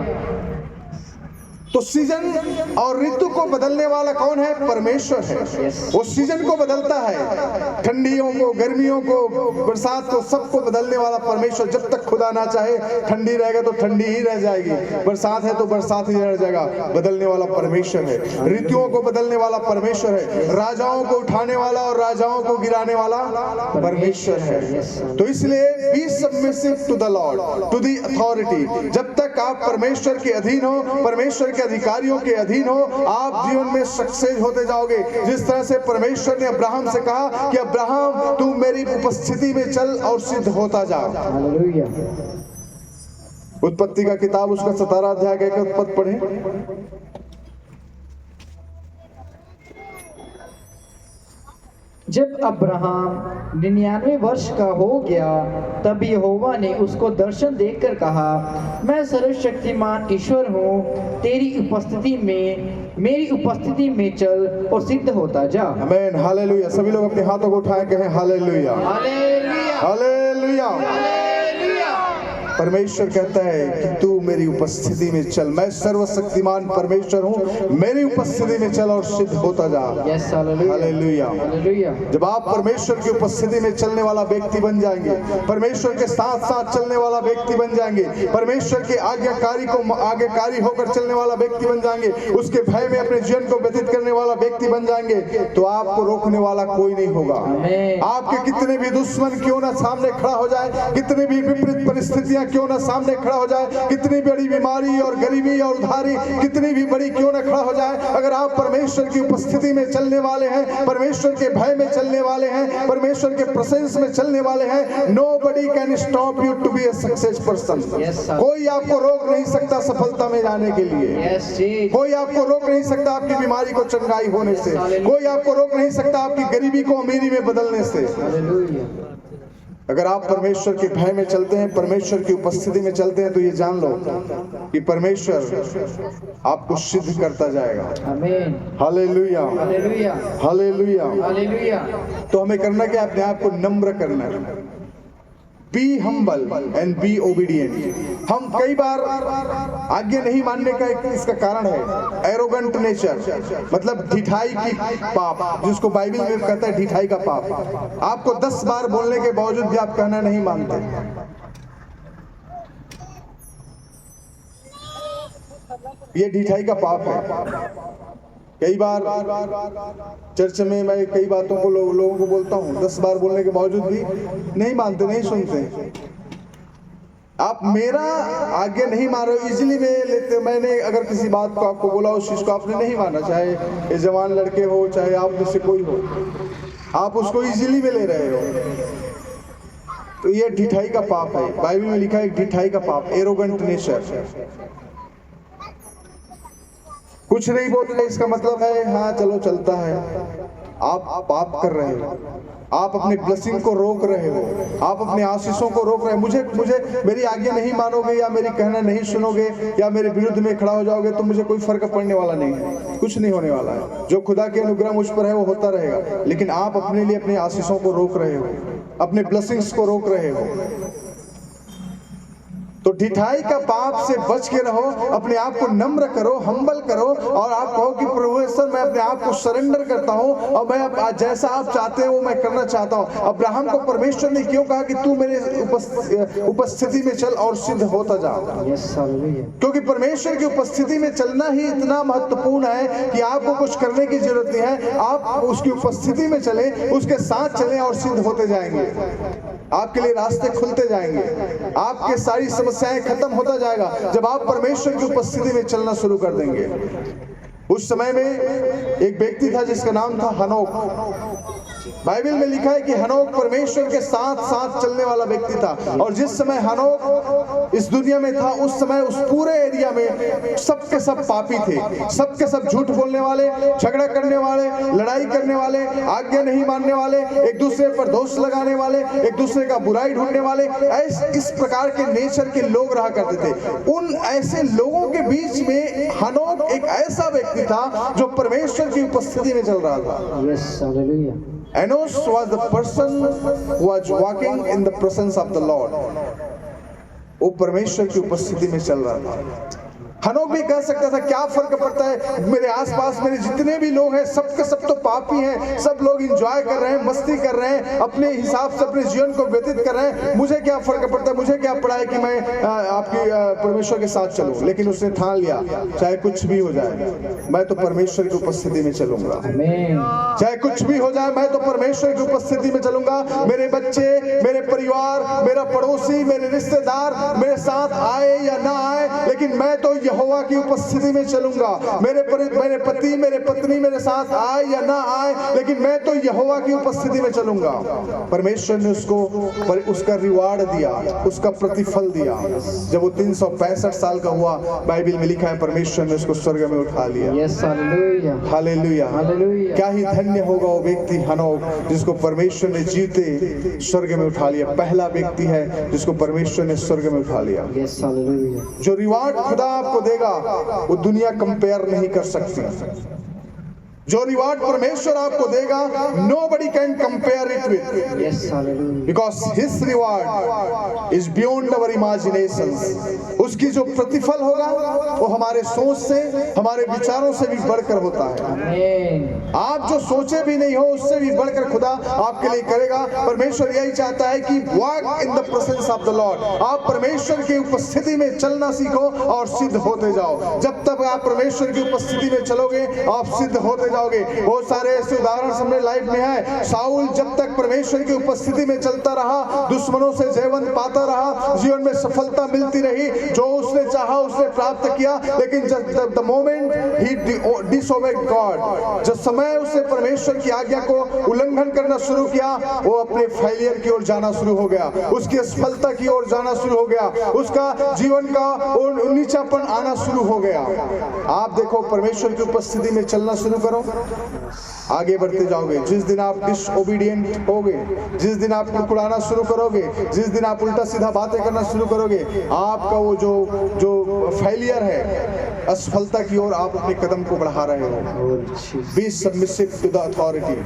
तो सीजन और ऋतु को बदलने वाला कौन है? परमेश्वर है। वो सीजन को बदलता है, ठंडियों को, गर्मियों को, बरसात को, सबको बदलने वाला परमेश्वर। जब तक खुदा ना चाहे ठंडी रहेगा तो ठंडी ही रह जाएगी, बरसात है तो बरसात ही रह जाएगा। बदलने वाला परमेश्वर है, ऋतुओं को बदलने वाला परमेश्वर है, राजाओं को उठाने वाला और राजाओं को गिराने वाला परमेश्वर है। तो इसलिए be submissive to the Lord, to the authority. जब तक आप परमेश्वर के अधीन हो, परमेश्वर के अधिकारियों के अधीन हो, आप जीवन में सक्सेस होते जाओगे। जिस तरह से परमेश्वर ने अब्राहम से कहा कि अब्राहम तू मेरी उपस्थिति में चल और सिद्ध होता जा। हालेलुया। उत्पत्ति का किताब उसका 17 अध्याय का 1 पद पढ़ें। जब अब्राहम 99 वर्ष का हो गया तब यहोवा ने उसको दर्शन देकर कहा, मैं सर्वशक्तिमान ईश्वर हूँ, तेरी उपस्थिति में, मेरी उपस्थिति में चल और सिद्ध होता जा। आमीन, हालेलुया। सभी लोग अपने हाथों को उठाएं, कहें हालेलुया, हालेलुया, हालेलुया। हालेलुया। परमेश्वर कहता है कि तू मेरी उपस्थिति में चल, मैं सर्वशक्तिमान परमेश्वर हूँ, मेरी उपस्थिति में चल और सिद्ध होता जा। Yes, hallelujah, hallelujah. हालेलुया। जब आप परमेश्वर की उपस्थिति में चलने वाला व्यक्ति बन जाएंगे, परमेश्वर के साथ साथ चलने वाला व्यक्ति बन जाएंगे, परमेश्वर के आज्ञाकारी को आज्ञाकारी होकर चलने वाला व्यक्ति बन जाएंगे, उसके भय में अपने जीवन को व्यतीत करने वाला व्यक्ति बन जाएंगे, तो आपको रोकने वाला कोई नहीं होगा। आपके कितने भी दुश्मन क्यों ना सामने खड़ा हो जाए, कितनी भी विपरीत परिस्थितियां क्यों ना सामने खड़ा हो जाए, कितनी बड़ी बीमारी और गरीबी और उधारी कितनी भी बड़ी क्यों ना खड़ा हो जाए, अगर आप परमेश्वर की उपस्थिति में चलने वाले हैं, परमेश्वर के भय में चलने वाले हैं, परमेश्वर के प्रेजेंस में चलने वाले हैं, nobody can stop you to be a success person। कोई आपको रोक नहीं सकता सफलता में जाने के लिए। कोई आपको रोक नहीं सकता आपकी बीमारी को चंगाई होने से, कोई आपको रोक नहीं सकता आपकी गरीबी को अमीरी में बदलने से। अगर आप परमेश्वर के भय में चलते हैं, परमेश्वर की उपस्थिति में चलते हैं, तो ये जान लो कि परमेश्वर आपको सिद्ध करता जाएगा। आमीन, हालेलुया, हालेलुया, हालेलुया। हालेलुया। तो हमें करना क्या? अपने आप को नम्र करना है। Be humble and be obedient. हम कई बार आज्ञा नहीं मानने का एक इसका कारण है एरोगेंट नेचर, मतलब ढिठाई की पाप, जिसको बाइबल में कहता है ढिठाई का पाप। आपको 10 बार बोलने के बावजूद भी आप कहना नहीं मानते। ये ढिठाई का पाप है। कई बार चर्च में मैं कई बातों को लोगों को बोलता हूँ, 10 बार बोलने के बावजूद भी नहीं मानते, नहीं सुनते। आप मेरा आज्ञा नहीं मान रहे हो, इजीली में लेते। मैंने अगर किसी बात को आपको बोला, उस चीज को आपने नहीं माना, चाहे ये जवान लड़के हो, चाहे आप में से कोई हो, आप उसको इजीली में ले रहे हो, तो ये ढिठाई का पाप है। बाइबल में लिखा है ढिठाई का पाप, एरोगेंट नेचर। कुछ नहीं बोल रहे, इसका मतलब है हाँ चलो चलता है। आप पाप कर रहे हो, आप अपने ब्लेसिंग को रोक रहे हो, आप अपने आशीषों को रोक रहे हो। मुझे मेरी आज्ञा नहीं मानोगे या मेरी कहना नहीं सुनोगे या मेरे विरुद्ध में खड़ा हो जाओगे तो मुझे कोई फर्क पड़ने वाला नहीं है, कुछ नहीं होने वाला है। जो खुदा के अनुग्रह मुझ पर है वो होता रहेगा, लेकिन आप अपने लिए अपने आशीषों को रोक रहे हो, अपने ब्लेसिंग्स को रोक रहे हो। तो ढिठाई का पाप से बच के रहो, अपने आप को नम्र करो, हम्बल करो, और आप कहो कि परमेश्वर मैं अपने आप को सरेंडर करता हूँ और मैं जैसा आप चाहते हो वो मैं करना चाहता हूँ। अब्राहम को परमेश्वर ने क्यों कहा कि तू मेरे उपस्थिति में चल और सिद्ध होता जा? क्योंकि परमेश्वर की उपस्थिति में चलना ही इतना महत्वपूर्ण है कि आपको कुछ करने की जरूरत नहीं है। आप उसकी उपस्थिति में चले, उसके साथ चले और सिद्ध होते जाएंगे। आपके लिए रास्ते खुलते जाएंगे, आपके सारी समस्याएं खत्म होता जाएगा जब आप परमेश्वर की उपस्थिति में चलना शुरू कर देंगे। उस समय में एक व्यक्ति था जिसका नाम था हनोक। बाइबल में लिखा है कि हनोक परमेश्वर के साथ साथ चलने वाला व्यक्ति था, और जिस समय हनोक इस दुनिया में था उस समय उस पूरे एरिया में सबके सब पापी थे, सबके सब झूठ बोलने वाले, झगड़ा करने वाले, लड़ाई करने वाले, आज्ञा नहीं मानने वाले, एक दूसरे पर दोष लगाने वाले, एक दूसरे का बुराई ढूंढने वाले, इस प्रकार के नेचर के लोग रहा करते थे। उन ऐसे लोगों के बीच में हनोक एक ऐसा व्यक्ति था जो परमेश्वर की उपस्थिति में चल रहा था। Enos was the person who was walking in the presence of the Lord. वो परमेश्वर की उपस्थिति में चल रहा था। हनोक भी कह सकता था क्या फर्क पड़ता है, मेरे आसपास मेरे जितने भी लोग हैं सबके सब तो पापी हैं, सब लोग एंजॉय कर रहे हैं, मस्ती कर रहे हैं, अपने हिसाब से अपने जीवन को व्यतीत कर रहे हैं, मुझे क्या फर्क पड़ता है, मुझे क्या पड़ा है कि मैं आपकी परमेश्वर के साथ चलूं। लेकिन उसने ठान लिया चाहे कुछ भी हो जाए मैं तो परमेश्वर की उपस्थिति में चलूंगा, चाहे कुछ भी हो जाए मैं तो परमेश्वर की उपस्थिति में चलूंगा। मेरे बच्चे, मेरे परिवार, मेरा पड़ोसी, मेरे रिश्तेदार मेरे साथ आए या ना आए, लेकिन मैं तो यहोवा की उपस्थिति में चलूंगा। मेरे पति, मेरे पत्नी मेरे साथ आए या ना आए, लेकिन मैं तो यहोवा की उपस्थिति में चलूंगा। परमेश्वर ने उसका रिवार्ड दिया, उसका प्रतिफल दिया। जब वो 365 साल का हुआ, बाइबल में लिखा है परमेश्वर ने उसको स्वर्ग में उठा लिया। Hallelujah, hallelujah. क्या ही धन्य होगा वो व्यक्ति हनोक जिसको परमेश्वर ने जीते स्वर्ग में उठा लिया। पहला व्यक्ति है जिसको परमेश्वर ने स्वर्ग में उठा लिया। जो रिवार्ड खुदा आपको देगा वो दुनिया कंपेयर नहीं कर सकती। जो रिवार्ड परमेश्वर आपको देगा nobody can compare it with, because his reward is beyond our imaginations। उसकी जो प्रतिफल होगा वो हमारे सोच से, हमारे विचारों से भी बढ़कर होता है। आप जो सोचे भी नहीं हो उससे भी बढ़कर खुदा आपके लिए करेगा। परमेश्वर यही चाहता है कि walk in the presence of the Lord। आप परमेश्वर की उपस्थिति में चलना सीखो और सिद्ध होते जाओ। जब तक आप परमेश्वर की उपस्थिति में चलोगे आप सिद्ध होते जाओगे। बहुत सारे ऐसे उदाहरण हमने लाइफ में है। शाऊल जब तक परमेश्वर की उपस्थिति में चलता रहा, दुश्मनों से जयवंत पाता रहा, जीवन में सफलता मिलती रही, जो उसने चाहा उसने प्राप्त किया। लेकिन the moment he disobeyed God, जब समय उसने परमेश्वर की आज्ञा को उल्लंघन करना शुरू किया, वो अपने फेलियर की ओर जाना शुरू हो गया, उसकी असफलता की ओर जाना शुरू हो गया, उसका जीवन का नीचापन आना शुरू हो गया। आप देखो परमेश्वर की उपस्थिति में चलना शुरू करो, आगे बढ़ते जाओगे। जिस दिन आप डिसओबीडिएंट होगे, जिस दिन आप कुड़कुड़ाना शुरू करोगे, जिस दिन आप उल्टा सीधा बातें करना शुरू करोगे, आपका वो जो फेलियर है, असफलता की ओर आप अपने कदम को बढ़ा रहे हो। Be submissive to the authority.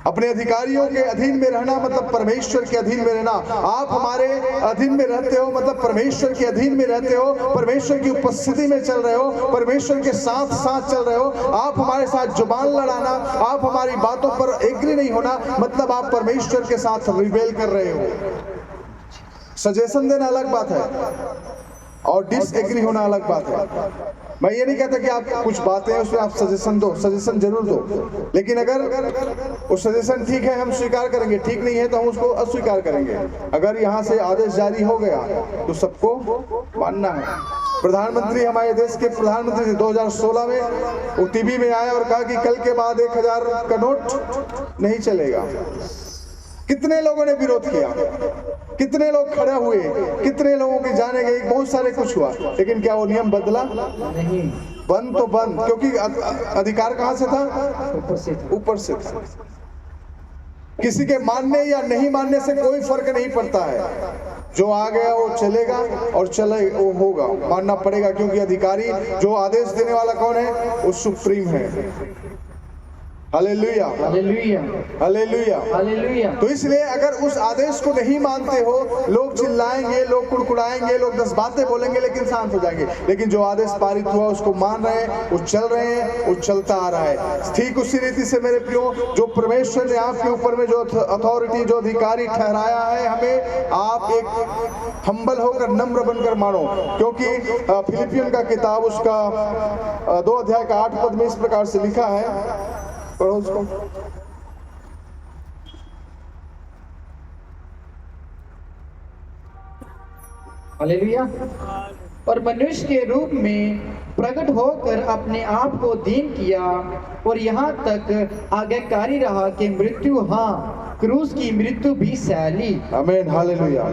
अपने अधिकारियों के अधीन में रहना मतलब परमेश्वर के अधीन में रहना। आप हमारे अधीन में रहते हो मतलब परमेश्वर के अधीन में रहते हो, परमेश्वर की उपस्थिति में चल रहे हो, परमेश्वर के साथ साथ चल रहे हो। आप हमारे साथ जुबान लड़ाना, आप हमारी बातों पर एग्री नहीं होना मतलब आप परमेश्वर के साथ रिबेल कर रहे हो। सजेशन देना अलग बात है और डिसएग्री होना अलग बात है। मैं ये नहीं कहता कि आप कुछ बातें हैं उसमें आप सजेशन दो, सजेशन जरूर दो, लेकिन अगर वो सजेशन ठीक है हम स्वीकार करेंगे, ठीक नहीं है तो हम उसको अस्वीकार करेंगे। अगर यहाँ से आदेश जारी हो गया तो सबको मानना है। प्रधानमंत्री, हमारे देश के प्रधानमंत्री 2016 में वो टीवी में आए और कहा कि कल के बाद 1000 का नोट नहीं चलेगा। कितने लोगों ने विरोध किया, कितने लोग खड़े हुए, कितने लोगों के जाने गए, बहुत सारे कुछ हुआ, लेकिन क्या वो नियम बदला? नहीं। बंद तो बंद, क्योंकि अधिकार कहां से था? ऊपर से था। किसी के मानने या नहीं मानने से कोई फर्क नहीं पड़ता है। जो आ गया वो चलेगा और चले वो होगा, मानना पड़ेगा, क्योंकि अधिकारी जो आदेश देने वाला कौन है? वो सुप्रीम है। Hallelujah, hallelujah, hallelujah, hallelujah. तो इसलिए अगर उस आदेश को नहीं मानते हो, लोग चिल्लाएंगे, लोग कुड़कुड़ाएंगे, लोग 10 बातें बोलेंगे, लेकिन शांत हो जाएंगे। लेकिन जो आदेश पारित हुआ उसको मान रहे हैं, वो चल रहे हैं, वो चलता आ रहा है। ठीक उसी रीति से मेरे प्रियो, जो परमेश्वर ने आपके ऊपर में जो अथॉरिटी, जो अधिकारी ठहराया है, हमें आप एक हम्बल होकर, नम्र बनकर मानो। क्योंकि फिलिपियन का किताब उसका 2 अध्याय का 8 पद में इस प्रकार से लिखा है, पढ़ो उसको। हालेलुया। और मनुष्य के रूप में प्रकट होकर अपने आप को दीन किया और यहाँ तक आज्ञाकारी रहा कि मृत्यु, हाँ क्रूस की मृत्यु भी सहली। आमीन, हालेलुया।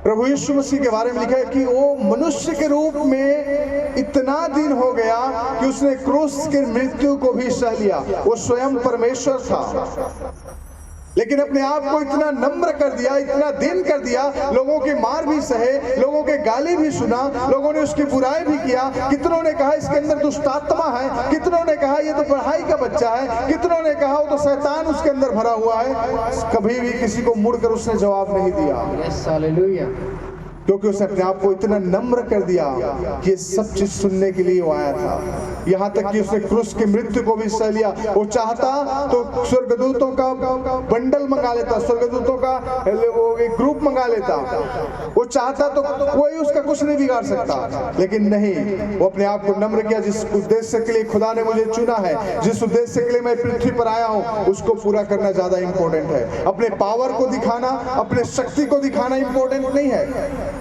प्रभु यीशु मसीह के बारे में लिखा है कि वो मनुष्य के रूप में इतना दिन हो गया कि उसने क्रूस की मृत्यु को भी सह लिया। वो स्वयं परमेश्वर था, लेकिन अपने आप को इतना नम्र कर दिया, इतना दिन कर दिया। लोगों के मार भी सहे, लोगों के गाली भी सुना, लोगों ने उसकी बुराई भी किया। कितनों ने कहा इसके अंदर दुष्ट आत्मा है, कितनों ने कहा ये तो पढ़ाई का बच्चा है, कितनों ने कहा वो तो शैतान उसके अंदर भरा हुआ है। कभी भी किसी को मुड़कर उसने जवाब नहीं दिया। Yes, hallelujah. क्योंकि उसने अपने आप को इतना नम्र कर दिया कि ये सब चीज सुनने के लिए वो आया था। यहाँ तक कि उसने क्रूस की मृत्यु को भी सह लिया। वो चाहता तो स्वर्गदूतों का बंडल मंगा लेता, स्वर्गदूतों का वो एक ग्रुप मंगा लेता। वो चाहता तो कोई उसका कुछ नहीं बिगाड़ सकता, लेकिन नहीं, वो अपने आप को नम्र किया। जिस उद्देश्य के लिए खुदा ने मुझे चुना है, जिस उद्देश्य के लिए मैं पृथ्वी पर आया हूँ, उसको पूरा करना ज्यादा इंपॉर्टेंट है। अपने पावर को दिखाना, अपने शक्ति को दिखाना इंपॉर्टेंट नहीं है।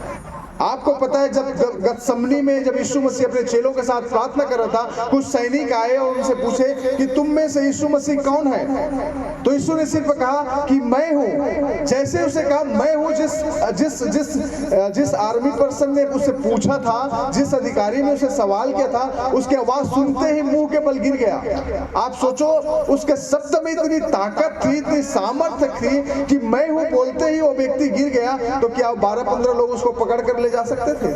आपको पता है जब गतसमनी में जब यीशु मसीह अपने चेलों के साथ प्रार्थना कर रहा था, कुछ सैनिक आए और उनसे पूछे कि तुम में से यीशु मसीह कौन है? तो यीशु ने सिर्फ कहा कि मैं हूँ। जैसे उसे कहा मैं हूँ, जिस आर्मी पर्सन ने उसे पूछा था, जिस अधिकारी ने उसे सवाल किया था, उसकी आवाज सुनते ही मुंह के बल गिर गया। आप सोचो, उसके शब्द में इतनी ताकत थी, इतनी सामर्थ्य थी कि मैं हूँ बोलते ही वो व्यक्ति गिर गया। तो क्या 12-15 लोग उसको पकड़ कर ले जा सकते थे?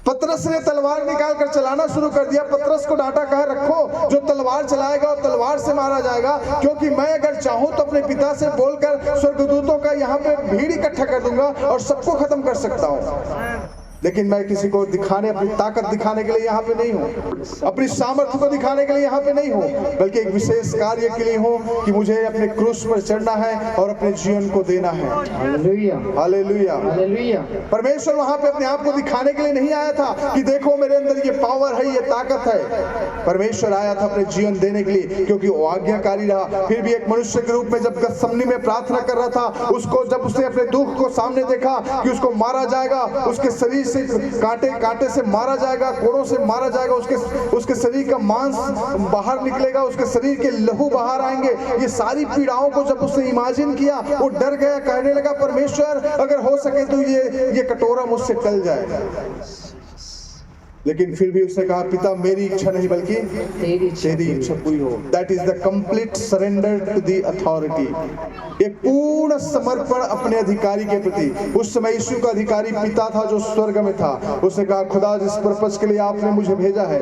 पतरस ने तलवार निकाल कर चलाना शुरू कर दिया। पतरस को डांटा, कहा रखो, जो तलवार चलाएगा वो तलवार से मारा जाएगा, क्योंकि मैं अगर चाहूं तो अपने पिता से बोलकर स्वर्गदूतों का यहाँ पे भीड़ इकट्ठा कर दूंगा और सबको खत्म कर सकता हूं। लेकिन मैं किसी को दिखाने, अपनी ताकत दिखाने के लिए यहाँ पे नहीं हूँ, अपनी सामर्थ्य को दिखाने के लिए यहाँ पे नहीं हूँ, बल्कि एक विशेष कार्य के लिए हूँ कि मुझे अपने क्रूस पर चढ़ना है और अपने जीवन को देना है। Hallelujah, hallelujah, hallelujah. परमेश्वर वहां पे अपने आप को दिखाने के लिए नहीं आया था कि देखो मेरे अंदर ये पावर है, ये ताकत है। परमेश्वर आया था अपने जीवन देने के लिए, क्योंकि वो आज्ञाकारी रहा। फिर भी एक मनुष्य के रूप में जब गतसमनी में प्रार्थना कर रहा था, उसको जब उसने अपने दुख को सामने देखा कि उसको मारा जाएगा, उसके शरीर से कांटे से मारा जाएगा, कोड़ों से मारा जाएगा, उसके शरीर का मांस बाहर निकलेगा, उसके शरीर के लहू बाहर आएंगे, ये सारी पीड़ाओं को जब उसने इमेजिन किया, वो डर गया। कहने लगा, परमेश्वर अगर हो सके तो ये कटोरा मुझसे टल जाए। लेकिन फिर भी उसने कहा, पिता मेरी इच्छा नहीं बल्कि तेरी इच्छा पूरी हो। That is the complete surrender to the authority. एक पूर्ण समर्पण अपने अधिकारी के प्रति। उस समय यीशु का अधिकारी पिता था जो स्वर्ग में था। उसने कहा, खुदा जिस पर्पस के लिए आपने मुझे भेजा है,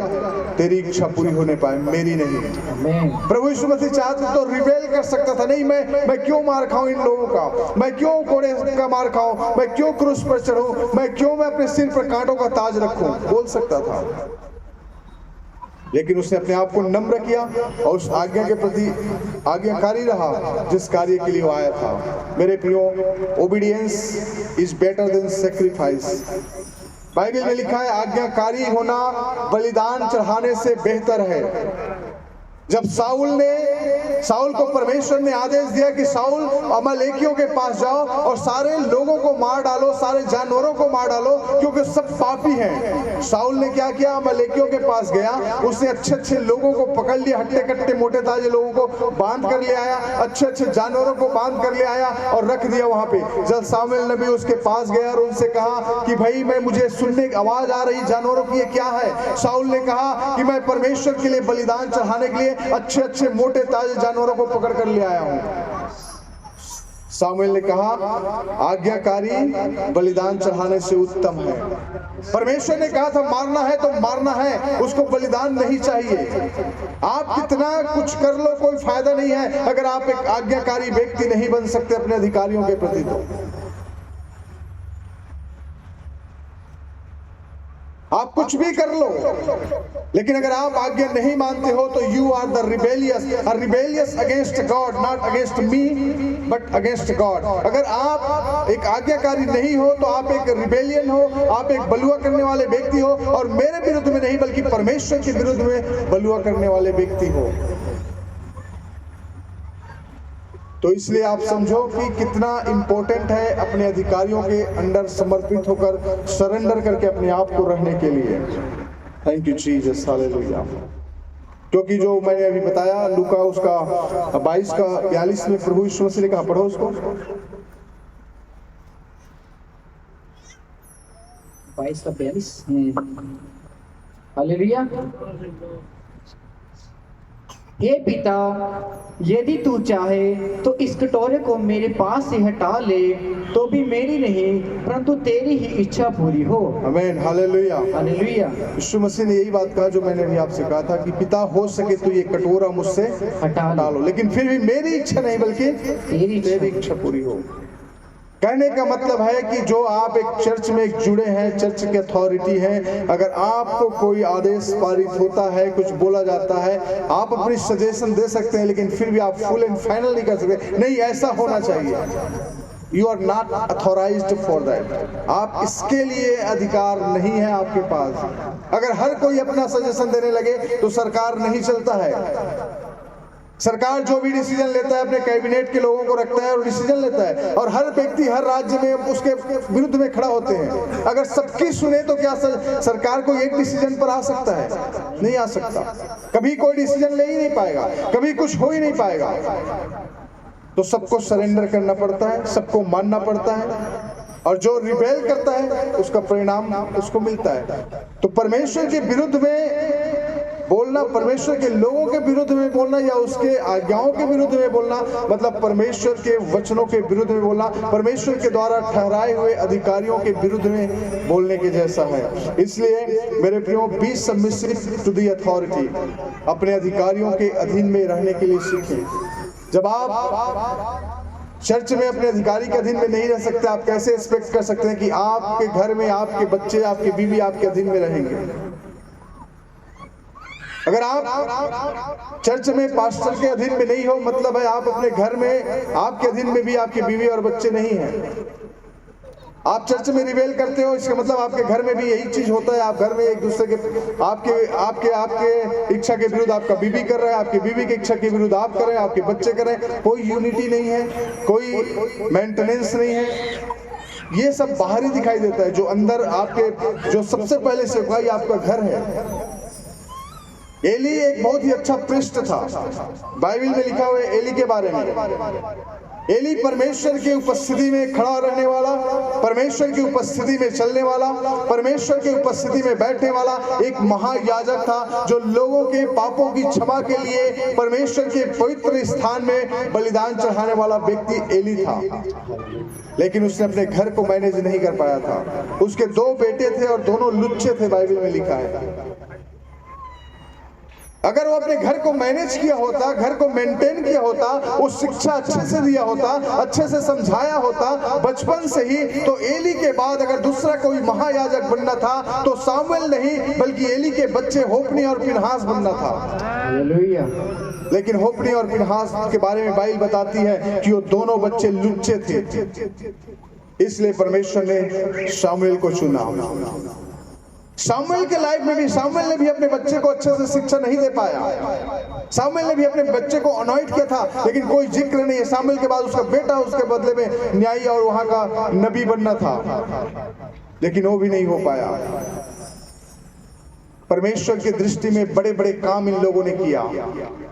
तेरी इच्छा पूरी होने पाए, मेरी नहीं। प्रभु यीशु मसीह चाहते तो रिबेल कर सकता था, नहीं मैं क्यों मार खाऊं इन लोगों का, मैं क्यों कोड़े का मार खाऊं, मैं क्यों क्रूस पर चढ़ूं, मैं क्यों मैं अपने सिर पर कांटों का ताज रखूं, बोल सकता था। लेकिन उसने अपने आप को नम्र किया और उस आज्ञा के प्रति आज्ञाकारी रहा जिस कार्य के लिए वो आया था। मेरे प्रियो, obedience is better than sacrifice. Bible में लिखा है, आज्ञाकारी होना बलिदान चढ़ाने से बेहतर है। जब साउल को परमेश्वर ने आदेश दिया कि साउल अमालेकियों के पास जाओ और सारे लोगों को मार डालो, सारे जानवरों को मार डालो, क्योंकि सब पापी हैं। साउल ने क्या किया, अमालेकियों के पास गया, उसने अच्छे लोगों को पकड़ लिया, हट्टे कट्टे मोटे ताजे लोगों को बांध कर ले आया, अच्छे जानवरों को बांध कर ले आया और रख दिया वहां पे। जब सामुएल नबी उसके पास गया और उनसे कहा कि भाई मुझे सुनने की आवाज आ रही जानवरों की, ये क्या है? साउल ने कहा कि मैं परमेश्वर के लिए बलिदान चढ़ाने के लिए अच्छे मोटे ताजे जानवरों को पकड़ कर ले आया हूं। सामुएल ने कहा, आज्ञाकारी बलिदान चढ़ाने से उत्तम है। परमेश्वर ने कहा था मारना है तो मारना है, उसको बलिदान नहीं चाहिए। आप कितना कुछ कर लो, कोई फायदा नहीं है अगर आप एक आज्ञाकारी व्यक्ति नहीं बन सकते अपने अधिकारियों के प्रति। तो आप कुछ भी कर लो, लेकिन अगर आप आज्ञा नहीं मानते हो तो you are the rebellious against God, not against me but against God. अगर आप एक आज्ञाकारी नहीं हो तो आप एक रिबेलियन हो, आप एक बलुआ करने वाले व्यक्ति हो, और मेरे विरुद्ध में नहीं बल्कि परमेश्वर के विरुद्ध में बलुआ करने वाले व्यक्ति हो। तो इसलिए आप समझो कि कितना इंपॉर्टेंट है अपने अधिकारियों के अंडर समर्पित होकर सरेंडर करके अपने आप को रहने के लिए। Thank you Jesus, hallelujah. क्योंकि जो मैंने अभी बताया लूका उसका 22 का 42 में प्रभु यीशु मसीह ने कहा, पढ़ो उसको। 22 का 42। हालेलुया। हे पिता, यदि तू चाहे तो इस कटोरे को मेरे पास से हटा ले, तो भी मेरी नहीं परंतु तेरी ही इच्छा पूरी हो। आमीन, हालेलुया। हालेलुया। यीशु मसीह ने यही बात कहा जो मैंने अभी आपसे कहा था कि पिता हो सके तो ये कटोरा मुझसे हटा लो, लेकिन फिर भी मेरी इच्छा नहीं बल्कि तेरी इच्छा पूरी हो। कहने का मतलब है कि जो आप एक चर्च में जुड़े हैं, चर्च की अथॉरिटी है, अगर आपको कोई आदेश पारित होता है, कुछ बोला जाता है, आप अपनी सजेशन दे सकते हैं, लेकिन फिर भी आप फुल एंड फाइनल नहीं कर सकते। नहीं, ऐसा होना चाहिए। You are not authorised for that. आप इसके लिए अधिकार नहीं है आपके पास। अगर हर कोई अपना सजेशन देने लगे तो सरकार नहीं चलता है। सरकार जो भी डिसीजन लेता है अपने कैबिनेट के लोगों को रखता है और डिसीजन लेता है, और हर व्यक्ति हर राज्य में उसके विरुद्ध में खड़ा होते हैं। अगर सबकी सुने तो क्या सरकार को एक डिसीजन पर आ सकता है? नहीं आ सकता। कभी कोई डिसीजन ले ही नहीं पाएगा, कभी कुछ हो ही नहीं पाएगा। तो सबको सरेंडर करना पड़ता है, सबको मानना पड़ता है, और जो रिबेल करता है उसका परिणाम उसको मिलता है। तो परमेश्वर के विरुद्ध में बोलना, परमेश्वर के लोगों के विरुद्ध में बोलना या उसके आज्ञाओं के विरुद्ध में बोलना, मतलब परमेश्वर के वचनों के विरुद्ध में बोलना, परमेश्वर के द्वारा ठहराए हुए अधिकारियों के विरुद्ध में बोलने के जैसा है। इसलिए मेरे प्रियो, be submissive to the authority. अपने अधिकारियों के अधीन में रहने के लिए सीखें। जब आप चर्च में अपने अधिकारी के अधीन में नहीं रह सकते, आप कैसे एक्सपेक्ट कर सकते हैं कि आपके घर में आपके बच्चे, आपकी बीवी आपके अधीन में रहेंगे? अगर आप चर्च में पास्टर के अधीन में नहीं हो, मतलब है आप अपने घर में आपके अधीन में भी आपकी बीवी और बच्चे नहीं हैं। आप चर्च में रिवेल करते हो, इसका मतलब आपके घर में भी यही चीज होता है। आप घर में एक दूसरे के आपके इच्छा के विरुद्ध आपका बीवी कर रहा है, आपकी बीवी की इच्छा के विरुद्ध आप कर रहे हैं, आपके बच्चे कर रहे हैं। कोई यूनिटी नहीं है, कोई मेंटेनेंस नहीं है। ये सब बाहरी दिखाई देता है। जो अंदर आपके, जो सबसे पहले से हुआ, ये आपका घर है। एली एक बहुत ही अच्छा प्रीस्ट था। बाइबल में लिखा हुआ है एली के बारे में। एली परमेश्वर की उपस्थिति में खड़ा रहने वाला, परमेश्वर की उपस्थिति में चलने वाला, परमेश्वर की उपस्थिति में बैठने वाला एक महायाजक था, जो लोगों के पापों की क्षमा के लिए परमेश्वर के पवित्र स्थान में बलिदान चढ़ाने वाला व्यक्ति एली था। लेकिन उसने अपने घर को मैनेज नहीं कर पाया था। उसके 2 बेटे थे और दोनों लुच्चे थे, बाइबल में लिखा है। अगर वो अपने घर को मैनेज किया होता, घर को मेंटेन किया होता, वो शिक्षा अच्छे से दिया होता, अच्छे से समझाया होता बचपन से ही, तो एली के बाद अगर दूसरा कोई महायाजक बनना था तो सामुएल नहीं बल्कि एली के बच्चे होप्नी और फिनहास बनना था। हालेलुया। लेकिन होप्नी और फिनहास के बारे में बाइबल बताती है कि वो दोनों बच्चे लुच्चे थे। इसलिए परमेश्वर ने सामुएल को चुना। सामुएल के लाइफ में भी सामुएल ने भी अपने बच्चे को अच्छे से शिक्षा नहीं दे पाया। सामुएल ने भी अपने बच्चे को अनॉइंट किया था, लेकिन कोई जिक्र नहीं है। सामुएल के बाद उसका बेटा उसके बदले में न्यायी और वहां का नबी बनना था, लेकिन वो भी नहीं हो पाया। परमेश्वर की दृष्टि में बड़े बड़े काम इन लोगों ने किया,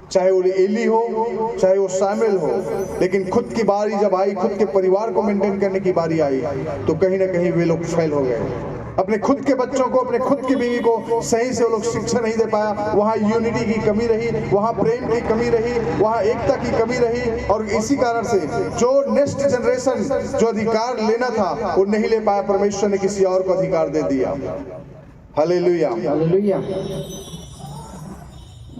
चाहे वो एली हो, चाहे वो सामुएल हो, लेकिन खुद की बारी जब आई, खुद के परिवार को मेंटेन करने की बारी आई, तो कहीं ना कहीं वे लोग फेल हो गए। अपने खुद के बच्चों को, अपने खुद की बीवी को सही से वो लोग शिक्षा नहीं दे पाया। वहाँ यूनिटी की कमी रही, वहाँ प्रेम की कमी रही, वहाँ एकता की कमी रही, और इसी कारण से जो नेक्स्ट जनरेशन जो अधिकार लेना था वो नहीं ले पाया। परमेश्वर ने किसी और को अधिकार दे दिया। Hallelujah, hallelujah.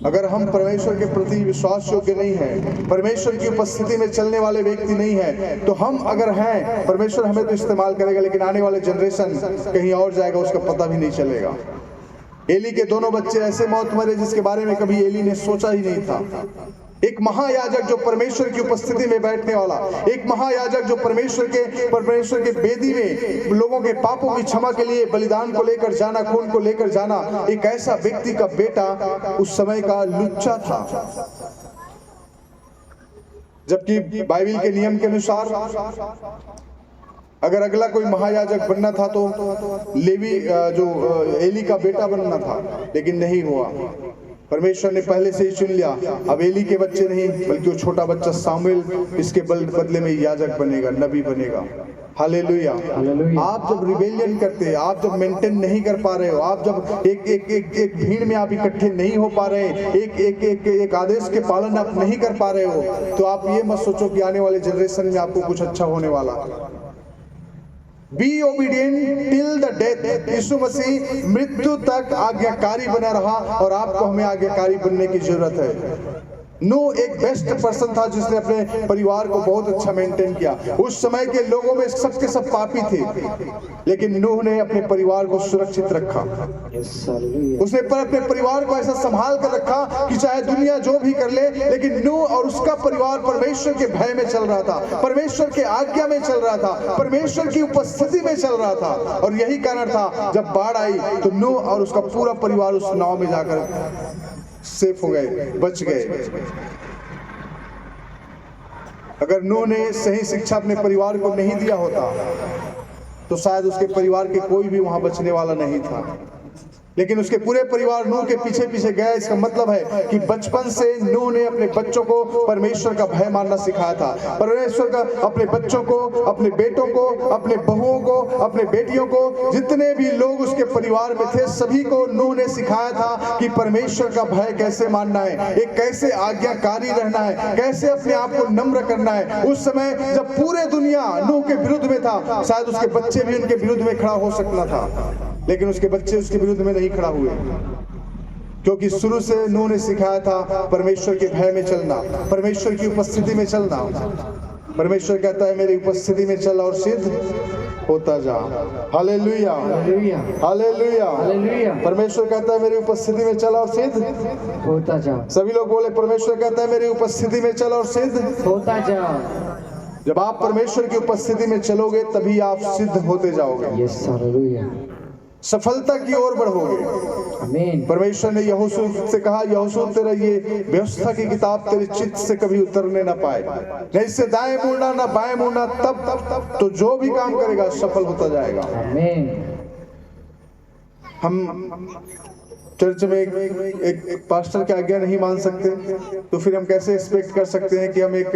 अगर हम परमेश्वर के प्रति विश्वास योग्य नहीं है, परमेश्वर की उपस्थिति में चलने वाले व्यक्ति नहीं है, तो हम अगर हैं, परमेश्वर हमें तो इस्तेमाल करेगा, लेकिन आने वाले जनरेशन कहीं और जाएगा, उसका पता भी नहीं चलेगा। एली के दोनों बच्चे ऐसे मौत मरे जिसके बारे में कभी एली ने सोचा ही नहीं था। एक महायाजक जो परमेश्वर की उपस्थिति में बैठने वाला, एक महायाजक जो परमेश्वर के वेदी में लोगों के पापों की क्षमा के लिए बलिदान को लेकर जाना, खून को लेकर जाना, एक ऐसा व्यक्ति का बेटा उस समय का लुच्चा था। जबकि बाइबल के नियम के अनुसार अगर अगला कोई महायाजक बनना था तो लेवी जो एली का बेटा बनना था, लेकिन नहीं हुआ। परमेश्वर ने पहले से ही चुन लिया, अब एली के बच्चे नहीं बल्कि वो छोटा बच्चा सामुएल इसके बदले में याजक बनेगा, नबी बनेगा। हालेलुया। आप जब रिबेलियन करते हैं, आप जब मेंटेन नहीं कर पा रहे हो, आप जब एक भीड़ में आप इकट्ठे नहीं हो पा रहे, एक आदेश के पालन आप नहीं कर पा रहे हो, तो आप ये मत सोचो कि आने वाले जनरेशन में आपको कुछ अच्छा होने वाला। Be obedient till the death. Yeshu Masih मृत्यु तक आज्ञाकारी बना रहा और आपको हमें आज्ञाकारी बनने की जरूरत है। नूह एक बेस्ट पर्सन था जिसने अपने परिवार को बहुत अच्छा मेंटेन किया। उस समय के लोगों में सबके सब पापी थे, लेकिन नूह ने अपने परिवार को सुरक्षित रखा। उसने अपने परिवार को ऐसा संभाल कर रखा कि चाहे दुनिया जो भी कर ले, लेकिन नूह और उसका परिवार परमेश्वर के भय में चल रहा था, परमेश्वर के आज्ञा में चल रहा था, परमेश्वर की उपस्थिति में चल रहा था। और यही कारण था जब बाढ़ आई तो नूह और उसका पूरा परिवार उस नाव में जाकर सेफ हो गए, बच गए। अगर नूह ने सही शिक्षा अपने परिवार को नहीं दिया होता तो शायद उसके परिवार के कोई भी वहां बचने वाला नहीं था, लेकिन उसके पूरे परिवार नूह के पीछे पीछे गया। इसका मतलब है कि बचपन से नूह ने अपने बच्चों को परमेश्वर का भय मानना सिखाया था। परमेश्वर का अपने बच्चों को, अपने बेटों को, अपने बहुओं को, अपने बेटियों को, जितने भी लोग उसके परिवार में थे, सभी को नूह ने सिखाया था कि परमेश्वर का भय कैसे मानना है, एक कैसे आज्ञाकारी रहना है, कैसे अपने आप को नम्र करना है। उस समय जब पूरे दुनिया नूह के विरुद्ध में था, शायद उसके बच्चे भी उनके विरुद्ध में खड़ा हो सकता था, लेकिन उसके बच्चे उसके विरुद्ध में नहीं खड़ा हुए, क्योंकि शुरू से नूह ने सिखाया था परमेश्वर के भय में चलना, परमेश्वर की उपस्थिति में चलना। परमेश्वर कहता है मेरी उपस्थिति में चल और सिद्ध होता जा। Hallelujah, hallelujah. परमेश्वर कहता है मेरी उपस्थिति में चल और सिद्ध होता जा। सभी लोग बोले, परमेश्वर कहता है मेरी उपस्थिति में चल और सिद्ध होता जा। जब आप परमेश्वर की उपस्थिति में चलोगे तभी आप सिद्ध होते जाओगे, यस, हालेलुया, सफलता की ओर बढ़ोगे। आमीन। परमेश्वर ने यहोशू से कहा, यहोशू तेरा ये व्यवस्था की किताब तेरे चित्त से कभी उतरने ना पाए, न इससे दाएं मुड़ना ना बाएं मुड़ना, तब तो जो भी काम करेगा सफल होता जाएगा। आमीन। हम चर्च में एक पास्टर की आज्ञा नहीं मान सकते, तो फिर हम कैसे एक्सपेक्ट कर सकते हैं कि हम एक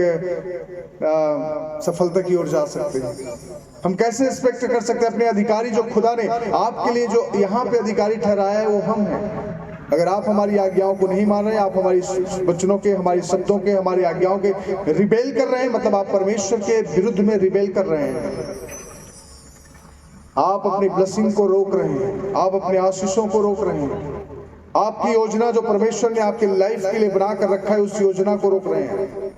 सफलता की ओर जा सकते हैं? हम कैसे एक्सपेक्ट कर सकते हैं? अपने अधिकारी जो खुदा ने आपके लिए जो यहाँ पे अधिकारी ठहराया है वो हम हैं। अगर आप हमारी आज्ञाओं को नहीं मान रहे, आप हमारी वचनों के, हमारी शब्दों के, हमारी आज्ञाओं के रिबेल कर रहे हैं, मतलब आप परमेश्वर के विरुद्ध में रिबेल कर रहे हैं। आप अपनी ब्लेसिंग को रोक रहे हैं, आप अपने आशीषों को रोक रहे हैं, आपकी योजना जो परमेश्वर ने आपके लाइफ के लिए बना कर रखा है उस योजना को रोक रहे हैं।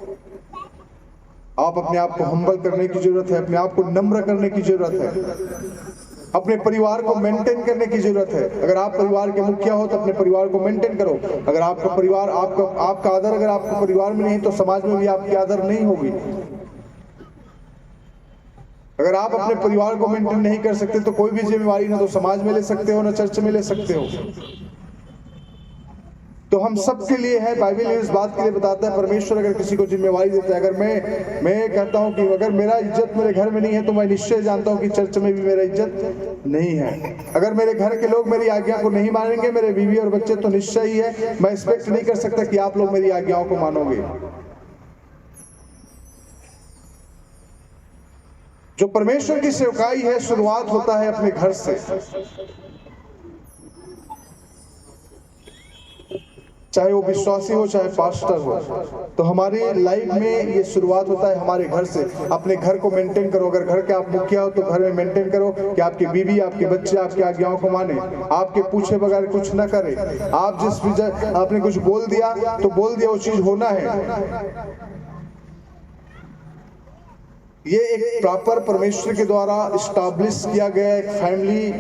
आप अपने आप को हम्बल करने की जरूरत है, अपने आप को नम्र करने की जरूरत है, अपने परिवार को मेंटेन करने की जरूरत है। अगर आप परिवार के मुखिया हो तो अपने परिवार को मेंटेन करो। अगर आपका परिवार, आपका आदर अगर आपके परिवार में नहीं तो समाज में भी आपकी आदर नहीं होगी। अगर आप अपने परिवार को मेंटेन नहीं कर सकते तो कोई भी जिम्मेवारी ना तो समाज में ले सकते हो ना चर्च में ले सकते हो। तो हम सब के लिए है, बाइबल इस बात के लिए बताता है, परमेश्वर अगर किसी को जिम्मेवारी देता है, अगर मैं कहता हूं कि अगर मेरा इज्जत मेरे घर में नहीं है तो मैं निश्चय जानता हूं कि चर्च में भी मेरा इज्जत नहीं है। अगर मेरे घर के लोग मेरी आज्ञा को नहीं मानेंगे, मेरे बीवी और बच्चे, तो निश्चय ही है मैं एक्सपेक्ट नहीं कर सकता कि आप लोग मेरी आज्ञाओं को मानोगे। जो परमेश्वर की सेवकाई है शुरुआत होता है अपने घर से। चाहे वो विश्वासी हो चाहे पास्टर हो, तो हमारी लाइफ में ये शुरुआत होता है हमारे घर से। अपने घर को मेंटेन करो। अगर घर के आप मुखिया हो तो घर में मेंटेन करो कि आपकी बीवी, आपके बच्चे आपकी आज्ञाओं को माने, आपके पूछे बगैर कुछ ना करे। आप जिस आपने कुछ बोल दिया तो बोल दिया, वो चीज होना है। ये एक प्रॉपर परमेश्वर के द्वारा इस्टेब्लिश किया गया एक फैमिली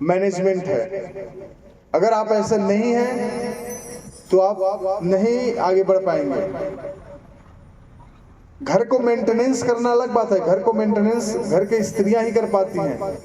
मैनेजमेंट है। अगर आप ऐसा नहीं हैं तो आप नहीं आगे बढ़ पाएंगे। घर को मेंटेनेंस करना अलग बात है, घर को मेंटेनेंस घर के स्त्रियां ही कर पाती हैं।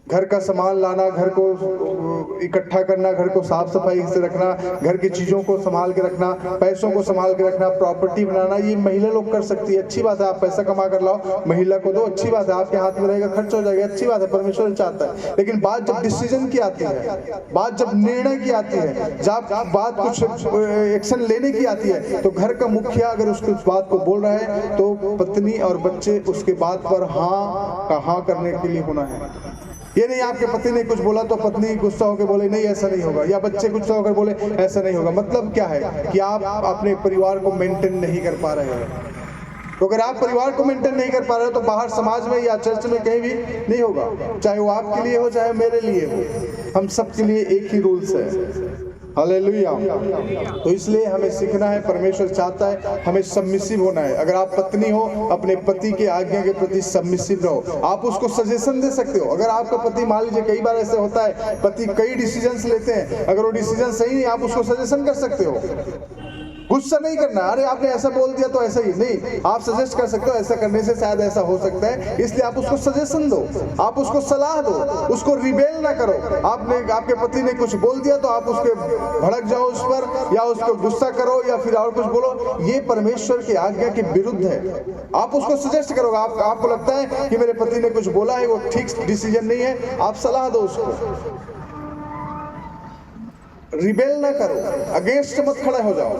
घर का सामान लाना, घर को इकट्ठा करना, घर को साफ सफाई से रखना, घर की चीज़ों को संभाल के रखना, पैसों को संभाल के रखना, प्रॉपर्टी बनाना, ये महिला लोग कर सकती है। अच्छी बात है, आप पैसा कमा कर लाओ, महिला को दो, अच्छी बात है, आपके हाथ में रहेगा, खर्च हो जाएगा, अच्छी बात है, परमेश्वर चाहता है। लेकिन बात जब डिसीजन की आती है, बात जब निर्णय की आती है, जब बात कुछ एक्शन लेने की आती है, तो घर का मुखिया अगर उसको उस बात को बोल रहा है तो पत्नी और बच्चे उसके बात पर हाँ का हाँ करने के लिए होना है। ये नहीं आपके पति ने कुछ बोला तो पत्नी गुस्सा होकर बोले नहीं ऐसा नहीं होगा, या बच्चे गुस्सा होकर बोले ऐसा नहीं होगा। मतलब क्या है कि आप अपने परिवार को मेंटेन नहीं कर पा रहे हैं। तो अगर आप परिवार को मेंटेन नहीं कर पा रहे हो तो बाहर समाज में या चर्च में कहीं भी नहीं होगा, चाहे वो आपके लिए हो चाहे मेरे लिए हो, हम सबके लिए एक ही रूल्स है। हालेलुया। तो इसलिए हमें सीखना है, परमेश्वर चाहता है हमें सबमिसिव होना है। अगर आप पत्नी हो, अपने पति के आज्ञा के प्रति सबमिसिव रहो। आप उसको सजेशन दे सकते हो। अगर आपका पति, मान लीजिए कई बार ऐसे होता है, पति कई डिसीजंस लेते हैं, अगर वो डिसीजन सही नहीं, आप उसको सजेशन कर सकते हो। गुस्सा नहीं करना, अरे आपने ऐसा बोल दिया तो ऐसा ही नहीं, आप सजेस्ट कर सकते हो ऐसा करने से शायद ऐसा हो सकता है, इसलिए आप उसको सजेशन दो, आप उसको सलाह दो, उसको रिबेल ना करो। आपके पति ने कुछ बोल दिया तो आप उसके भड़क जाओ उस पर, या उसको गुस्सा करो, या फिर और कुछ बोलो, ये परमेश्वर की आज्ञा के विरुद्ध है। आप उसको सजेस्ट करोगे, आपको लगता है कि मेरे पति ने कुछ बोला है, वो ठीक डिसीजन नहीं है, आप सलाह दो उसको, रिबेल ना करो, अगेंस्ट मत खड़े हो जाओ।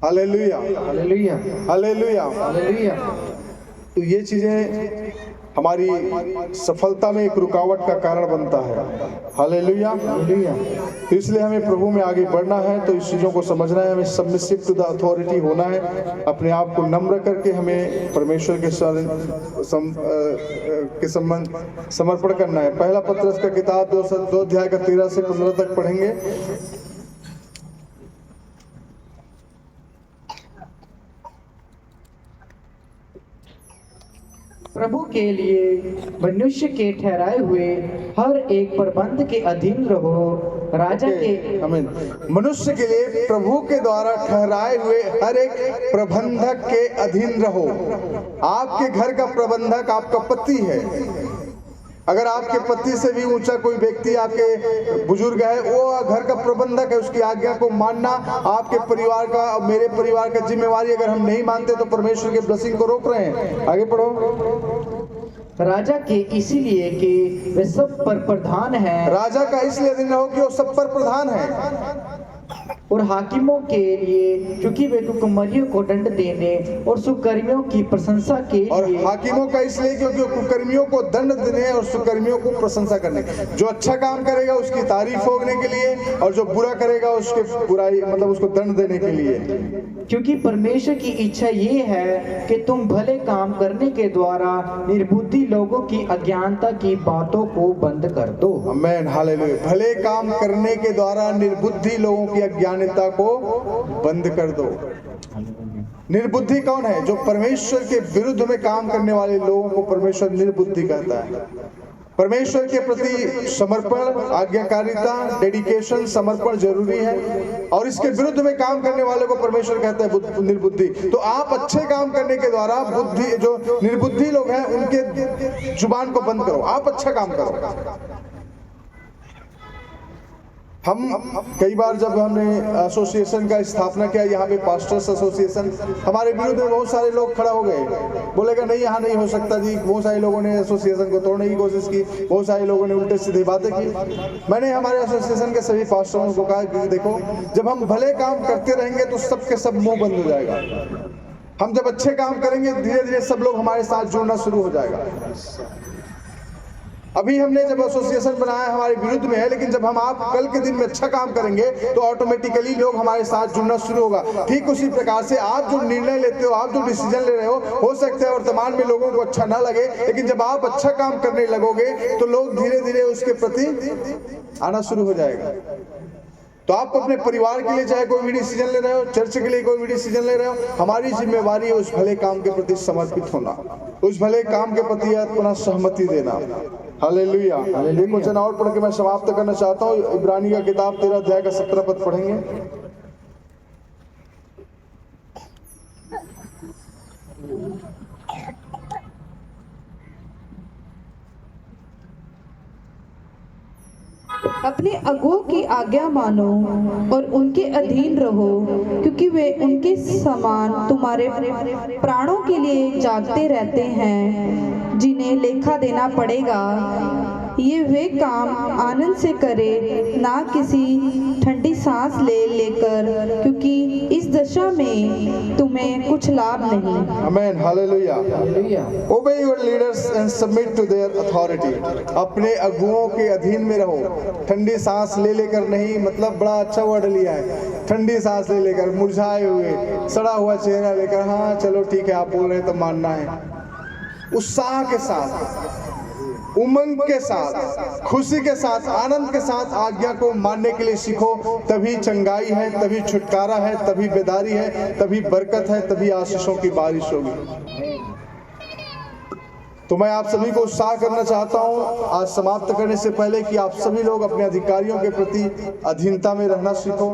Hallelujah, hallelujah, hallelujah, hallelujah. तो ये चीजें हमारी सफलता में एक रुकावट का कारण बनता है। Hallelujah, hallelujah. तो इसलिए हमें प्रभु में आगे बढ़ना है, तो इस चीज़ों को समझना है, हमें सबमिसिव टू द अथॉरिटी होना है, अपने आप को नम्र करके हमें परमेश्वर के समर्पण करना है। पहला पत्रस का किताब 2 अध्याय का 13 से 15 तक पढ़ेंगे। प्रभु के लिए मनुष्य के ठहराए हुए हर एक प्रबंध के अधीन रहो। राजा के आमीन। मनुष्य के लिए प्रभु के द्वारा ठहराए हुए हर एक प्रबंधक के अधीन रहो। आपके घर का प्रबंधक आपका पति है। अगर आपके पति से भी ऊंचा कोई व्यक्ति आपके बुजुर्ग है, वो घर का प्रबंधक है, उसकी आज्ञा को मानना आपके परिवार का, मेरे परिवार का जिम्मेवारी। अगर हम नहीं मानते तो परमेश्वर के ब्लेसिंग को रोक रहे हैं। आगे पढ़ो। राजा के इसीलिए कि वे सब पर प्रधान है। राजा का इसलिए अधीन रहो कि वो सब पर प्रधान है। और हाकिमों के लिए क्योंकि वे कुकर्मियों को दंड देने और सुकर्मियों की प्रशंसा के लिए। और हाकिमों का इसलिए क्योंकि कुकर्मियों को दंड देने और सुकर्मियों को प्रशंसा करने। जो अच्छा काम करेगा उसकी तारीफ होने के लिए, और जो बुरा करेगा उसके बुराई मतलब उसको दंड देने के लिए। क्योंकि परमेश्वर की इच्छा ये है कि तुम भले काम करने के द्वारा निर्बुद्धि लोगों की अज्ञानता की बातों को बंद कर दो। आमीन, हालेलुया। भले काम करने के द्वारा निर्बुद्धि लोगों की अज्ञानता को बंद कर दो। निर्बुद्धि कौन है? जो परमेश्वर के विरुद्ध में काम करने वाले लोगों को परमेश्वर निर्बुद्धि कहता है। परमेश्वर के प्रति समर्पण, आज्ञाकारिता, डेडिकेशन, समर्पण जरूरी है, और इसके विरुद्ध में काम करने वाले को परमेश्वर कहता है निर्बुद्धि। तो आप अच्छे काम करने के द्वारा बुद्धि, जो निर्बुद्धि लोग हैं उनके जुबान को बंद करो, आप अच्छा काम करो। हम कई बार जब हमने एसोसिएशन का स्थापना किया, यहाँ पे पास्टर्स एसोसिएशन, हमारे विरुद्ध में बहुत सारे लोग खड़ा हो गए, बोलेगा नहीं यहाँ नहीं हो सकता जी। बहुत सारे लोगों ने एसोसिएशन को तोड़ने की कोशिश की, बहुत सारे लोगों ने उल्टे सीधे बातें की। मैंने हमारे एसोसिएशन के सभी पास्टरों को कहा कि देखो, जब हम भले काम करते रहेंगे तो सबके सब मुंह बंद हो जाएगा। हम जब अच्छे काम करेंगे धीरे धीरे सब लोग हमारे साथ जुड़ना शुरू हो जाएगा। अभी हमने जब एसोसिएशन बनाया हमारे विरुद्ध में है, लेकिन जब हम आप कल के दिन में अच्छा काम करेंगे तो ऑटोमेटिकली लोग हमारे साथ जुड़ना शुरू होगा। ठीक उसी प्रकार से आप जो निर्णय लेते हो, आप जो डिसीजन ले रहे हो सकता है वर्तमान में लोगों को अच्छा ना लगे, लेकिन जब आप अच्छा काम करने लगोगे तो लोग धीरे धीरे उसके प्रति आना शुरू हो जाएगा। तो आप अपने परिवार के लिए चाहे कोई भी डिसीजन ले रहे हो, चर्च के लिए कोई भी डिसीजन ले रहे हो, हमारी जिम्मेवारी है उस भले काम के प्रति समर्पित होना, उस भले काम के प्रति अपना सहमति देना। हालेलुया। एक वचन और पढ़ के मैं समाप्त करना चाहता हूँ। इब्रानी का किताब 13 अध्याय का 17 पद पढ़ेंगे। अपने अगुओं की आज्ञा मानो और उनके अधीन रहो, क्योंकि वे उनके समान तुम्हारे प्राणों के लिए जागते रहते हैं, जिन्हें लेखा देना पड़ेगा। ये वे काम आनंद से करे, ना किसी ठंडी सांस लेकर, क्योंकि इस दशा में तुम्हें कुछ लाभ नहीं। Amen. Hallelujah. Obey your leaders and submit to their authority. अपने अगुओं के अधीन में रहो। ठंडी सांस ले लेकर नहीं, मतलब बड़ा अच्छा वर्ड लिया है। ठंडी सांस ले लेकर, मुरझाए हुए, सड़ा हुआ चेहरा लेकर, हाँ चलो ठीक है आप बोल रहे हैं तो मानना है। उत्साह के साथ, उमंग के साथ, खुशी के साथ, आनंद के साथ आज्ञा को मानने के लिए सीखो। तभी चंगाई है, तभी छुटकारा है, तभी बेदारी है, तभी बरकत है, तभी आशीषों की बारिश होगी। तो मैं आप सभी को उत्साह करना चाहता हूं आज समाप्त करने से पहले कि आप सभी लोग अपने अधिकारियों के प्रति अधीनता में रहना सीखो।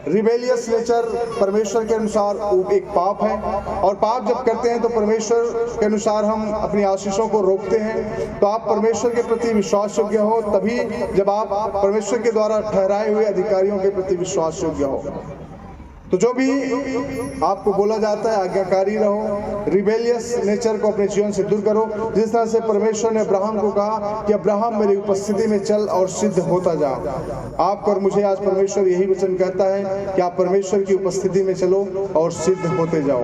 रिबेलियस नेचर परमेश्वर के अनुसार एक पाप है, और पाप जब करते हैं तो परमेश्वर के अनुसार हम अपनी आशीषों को रोकते हैं। तो आप परमेश्वर के प्रति विश्वास योग्य हो तभी जब आप परमेश्वर के द्वारा ठहराए हुए अधिकारियों के प्रति विश्वास योग्य हो। तो जो भी आपको बोला जाता है आज्ञाकारी रहो, रिबेलियस नेचर को अपने जीवन से दूर करो। जिस तरह से परमेश्वर ने अब्राहम को कहा कि अब्राहम मेरी उपस्थिति में चल और सिद्ध होता जा। आपको और मुझे आज परमेश्वर यही वचन कहता है कि आप परमेश्वर की उपस्थिति में चलो और सिद्ध होते जाओ।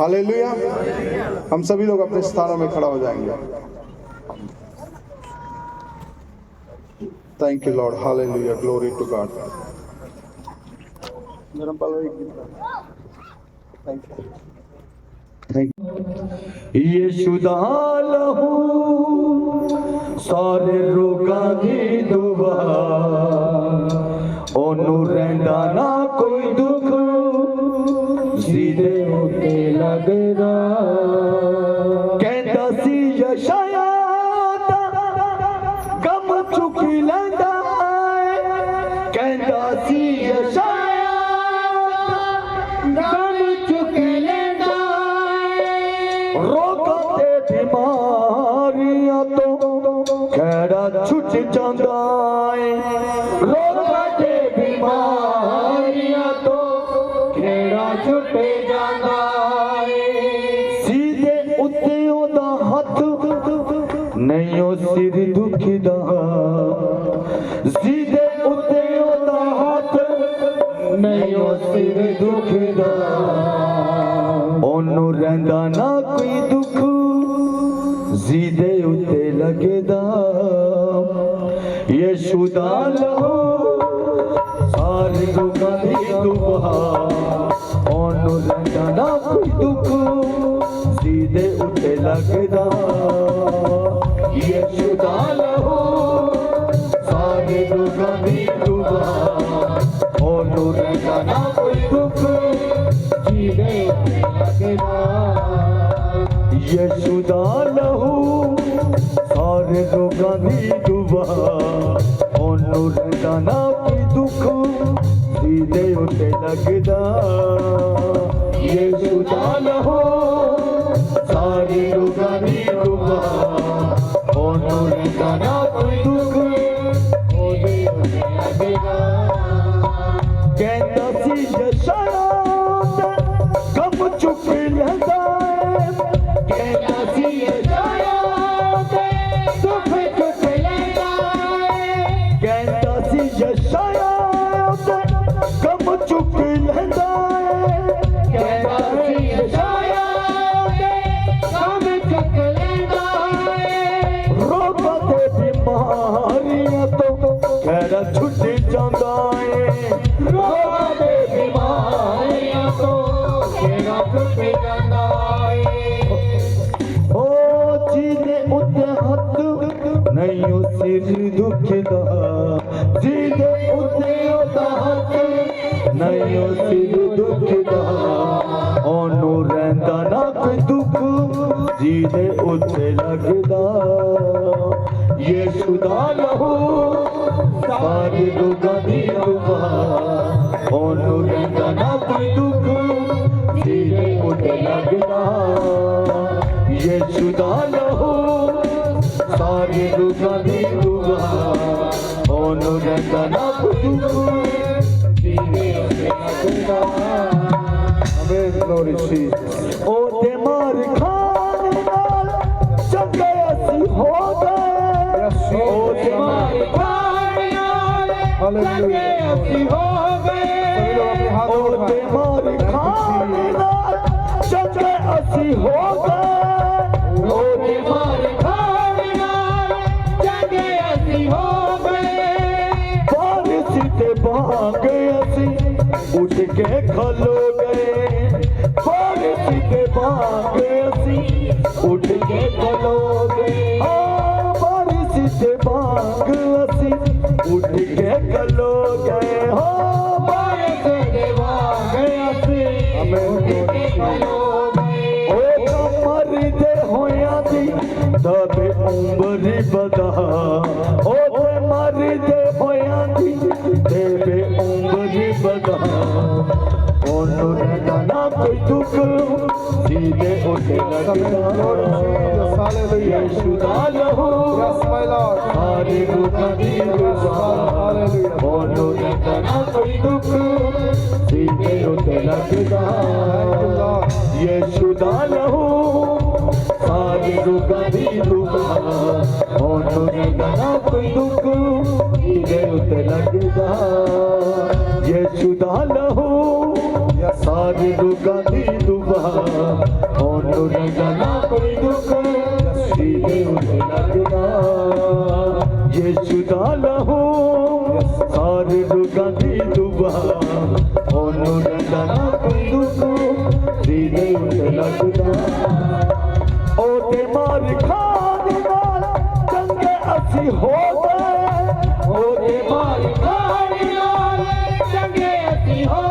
हालेलुया। हम सभी लोग अपने स्थानों में खड़ा हो जाएंगे। Thank you Lord. Hallelujah. Glory to God. Yeshu दा लहू सारे रोगां दी दुआ, ओनू रहिंदा ना कोई दुख, सीधे उत्ते लगदा। कहंदा सी यशाया गम चुकी लैंदा, कहंदा सी यशाया बीमारियां तो खैड़ा छुट जांदा है, रोगा ते बीमारियां तो खैड़ा छुट जांदा है। सीधे उत्ते ओदा हथ नहीं ओ सिर दुखदा, सीधे उत्ते ओदा हथ नहीं ओ सिर दुखदा। ओनू रहिंदा ना कोई दुख, सीधे उत्ते लगदा। यीशु दा लहू सारे रोगां दी दुआ, ओनू रहिंदा ना कोई दुख, सीधे उत्ते लगदा। यीशु दा लहू सारे रोगां दी दुआ, ओनू रहिंदा ना कोई दुख, सीधे उत्ते लगदा। यीशु दा लहू सारे रोगां दी दुआ, ओनू रहिंदा ना कोई दुख, सीधे उत्ते लगदा। यीशु दा लहू सारे रोगां दी दुआ, ओनू रहिंदा ना कोई दुख, सीधे उत्ते लगदा। कहंदा सी यशाया गम चुक लैंदा, चुक लैंदा, कहंदा सी यशाया गम चुक लैंदा। रोगां ते बीमारियां तो खैड़ा छुट जांदा है, रोगां ते बीमारियां तो खैड़ा छुट जांदा है। ओ जीदे उत्ते हथ नहीं ओ सिर दुखदा, जीदे उत्ते ओदा हथ नहीं ओ सिर दुखदा। ओनू रहिंदा ना कोई दुख, सीधे उत्ते लगदा। यीशु दा लहू सारे रोगां दी दुआ, ओनू रहिंदा ना कोई दुख, सीधे उत्ते लगदा। यीशु दा लहू सारे रोगां दी दुआ, ਉਹਨੂੰ ਰਹਿੰਦਾ ਨਾ ਕੋਈ ਦੁੱਖ ਜੀਵੇ ਉਤੇ ਲੱਗਦਾ हमें ग्लोरी सी ਉਹ ਤੇ ਮਾਰ ਖਾਣ ਨਾਲ ਚੰਗੇ ਅਸੀਂ ਹੋ ਗਏ ਉਹ ਤੇ ਮਾਰ ਖਾਣ ਨਾਲ ਚੰਗੇ ਅਸੀਂ ਹੋ ਗਏ ਉਹ ਤੇ ਮਾਰ ਖਾਣ ਨਾਲ ਚੰਗੇ ਅਸੀਂ ਹੋ ਗਏ ਉਹ ਤੇ ਮਾਰ ਖਾਣ ਨਾਲ ਚੰਗੇ ਅਸੀਂ ਹੋ ਗਏ ਬਾਰਿਸ਼ ਤੇ ਭਾਗ ਅਸੀਂ ਉੱਠ ਕੇ ਖਲੋ ਗਏ ਬਾਰਿਸ਼ ਤੇ ਭਾਗ ਅਸੀਂ ਉੱਠ ਕੇ ਖਲੋ ਗਏ ਹਾਂ ਬਾਰਿਸ਼ ਤੇ ਭਾਗ ਅਸੀਂ ਉੱਠ ਕੇ ਖਲੋ ਗਏ ਹਾਂ ਬਾਰਿਸ਼ ਤੇ ਭਾਗ ਅਸੀਂ ਉੱਠ ਕੇ ਖਲੋ ਗਏ ਉਹ ਕਮਰ ਦੇ ਹੋਇਆਂ ਦੀ ਦਬੇ ਉਮਰ ਬਦਾ ਉਹ ਤੇ ਮਰਦੇ ਹੋਇਆਂ ਦੀ ਦਬੇ ਉਮਰ ਬਦਾ ਉਹਨੂੰ ਰਹਿੰਦਾ ਨਾ ਕੋਈ ਦੁੱਖ ਸੀਧੇ ਉੱਤੇ ਲੱਗਦਾ ਯਿਸੂ ਦਾ ਲਹੂ ਸਾਰੇ ਰੂਹਾਂ ਦੀ ਰਜ਼ਾ ਉਹਨੂੰ ਰਹਿੰਦਾ ਨਾ ਕੋਈ ਦੁੱਖ ਸੀਧੇ ਉੱਤੇ ਲੱਗਦਾ ਯਿਸੂ ਦਾ ਲਹੂ ਸਾਰੇ ਰੂਹਾਂ ਦੀ ਰਜ਼ਾ ਉਹਨੂੰ ਰਹਿੰਦਾ ਨਾ ਕੋਈ ਦੁੱਖ ਸੀਧੇ ਉੱਤੇ ਲੱਗਦਾ ਯਿਸੂ ਦਾ ਲਹੂ ਸਾਰੇ ਰੋਗਾਂ ਦੀ ਦੁਆ ਉਹਨੂੰ ਰਹਿੰਦਾ ਨਾ ਕੋਈ ਦੁੱਖ ਸੀਧੇ ਉੱਤੇ ਲੱਗਦਾ ਯਿਸੂ ਦਾ ਲਹੂ ਸਾਰੇ ਰੋਗਾਂ ਦੀ ਦੁਆ ਉਹਨੂੰ ਰਹਿੰਦਾ ਨਾ ਕੋਈ ਦੁੱਖ ਸੀਧੇ ਉੱਤੇ ਲੱਗਦਾ ਉਹ ਤੇ ਮਾਰ ਖਾਣ ਨਾਲ ਚੰਗੇ ਅਸੀਂ ਹੋ ਗਏ ਉਹ ਤੇ ਮਾਰ ਖਾਣ ਨਾਲ ਚੰਗੇ ਅਸੀਂ ਹੋ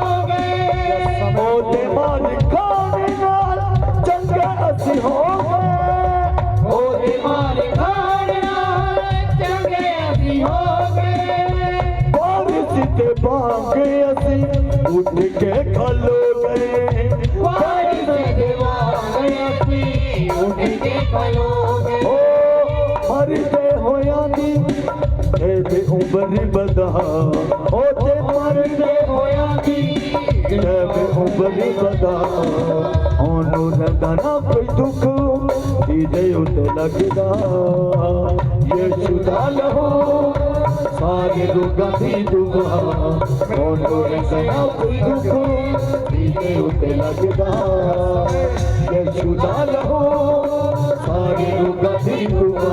ਉਹ ਤੇ ਮਾਰ ਖਾਣ ਨਾਲ ਚੰਗੇ ਅਸੀਂ ਹੋ ਗਏ ਉਹ ਤੇ ਮਾਰ ਖਾਣ ਨਾਲ ਚੰਗੇ ਅਸੀਂ ਹੋ ਗਏ ਬਾਰਿਸ਼ ਤੇ ਭਾਗ ਅਸੀਂ ਉੱਠ ਕੇ ਖਲੋ ਗਏ ਬਾਰਿਸ਼ ਤੇ ਭਾਗ ਅਸੀਂ ਉੱਠ ਕੇ ਖਲੋ ਗਏ ਉਹ ਮਰਦੇ ਹੋਇਆਂ ਦੀ ਤੇ ਉਮਰ ਬਦਾ ਉਹ ਤੇ ਮਰਦੇ ਹੋਇਆਂ ਦੀ ਤੇ ਉਮਰ ਬਦਾ ਉਹਨੂੰ ਰਹਿੰਦਾ ਨਾ ਕੋਈ ਦੁੱਖ ਸੀਧੇ ਉੱਤੇ ਲੱਗਦਾ ਯਿਸੂ ਦਾ ਲਹੂ ਸਾਰੇ ਰੋਗਾਂ ਦੀ ਦੁਆ ਉਹਨੂੰ ਰਹਿੰਦਾ ਨਾ ਕੋਈ ਦੁੱਖ ਸੀਧੇ ਉੱਤੇ ਲੱਗਦਾ ਯਿਸੂ ਦਾ ਲਹੂ ਸਾਰੇ ਰੋਗਾਂ ਦੀ ਦੁਆ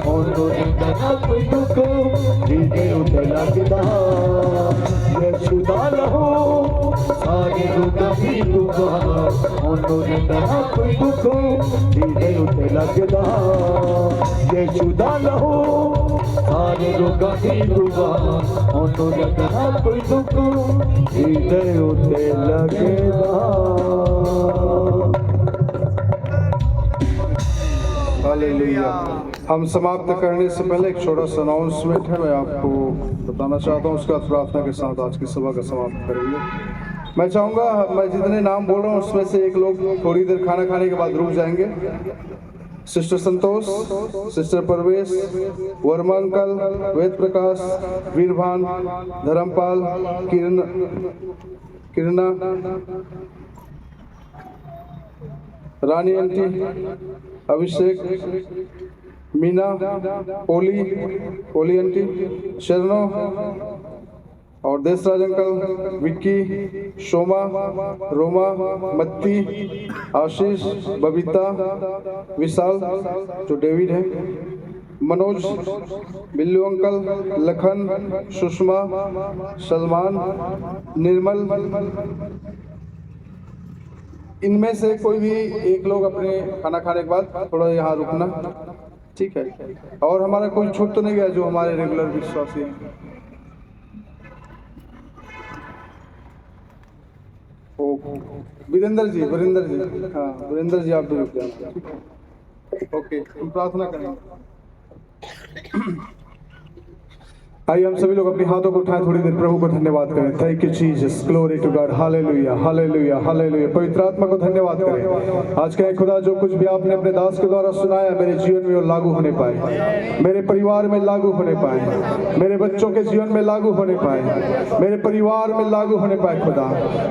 ਉਹਨੂੰ ਰਹਿੰਦਾ ਨਾ ਕੋਈ ਦੁੱਖ ਸੀਧੇ ਉੱਤੇ ਲੱਗਦਾ ਯਿਸੂ ਦਾ ਲਹੂ ਸਾਰੇ ਰੋਗਾਂ ਦੀ ਦੁਆ ਉਹਨੂੰ ਰਹਿੰਦਾ ਨਾ ਕੋਈ ਦੁੱਖ ਸੀਧੇ ਉੱਤੇ ਲੱਗਦਾ ਯਿਸੂ ਦਾ ਲਹੂ ਸਾਰੇ ਰੋਗਾਂ ਦੀ ਦੁਆ ਉਹਨੂੰ ਰਹਿੰਦਾ ਨਾ ਕੋਈ ਦੁੱਖ ਸੀਧੇ ਉੱਤੇ ਲੱਗਦਾ हालेलुया। हम समाप्त करने से पहले एक छोटा सा अनाउंसमेंट है, मैं आपको बताना चाहता हूँ। उसके बाद प्रार्थना के साथ आज की सभा का समाप्त करेंगे। मैं चाहूँगा मैं जितने नाम बोल रहा हूँ उसमें से एक लोग थोड़ी देर खाना खाने के बाद रुक जाएंगे। सिस्टर संतोष, सिस्टर परवेश, वर्मा अंकल, वेद प्रकाश, वीरभान, धर्मपाल, किरणा, रानी आंटी, अभिषेक, मीना, ओली आंटी, शरणो और देशराज अंकल, विक्की, शोमा, रोमा, मत्ती, आशीष, बबीता, विशाल जो डेविड है, मनोज, बिल्लू अंकल, लखन, सुषमा, सलमान, निर्मल, इनमें से कोई भी एक लोग अपने खाना खाने के बाद थोड़ा यहाँ रुकना, ठीक है। और हमारा कोई छूट तो नहीं गया जो हमारे रेगुलर विश्वासी हैं। वीरेंद्र जी, हाँ वीरेंद्र जी आप भी रुक जाए, ठीक है। ओके, हम प्रार्थना करेंगे। आइए हम सभी लोग अपने हाथों को उठाएं, थोड़ी देर प्रभु को धन्यवाद करें। Thank you Jesus, glory to God, hallelujah hallelujah hallelujah. पवित्र आत्मा को धन्यवाद करें। आज कहें खुदा जो कुछ भी आपने अपने दास के द्वारा सुनाया मेरे जीवन में वो लागू होने पाए, मेरे परिवार में लागू होने पाए, मेरे बच्चों के जीवन में लागू होने पाए, मेरे परिवार में लागू होने पाए। खुदा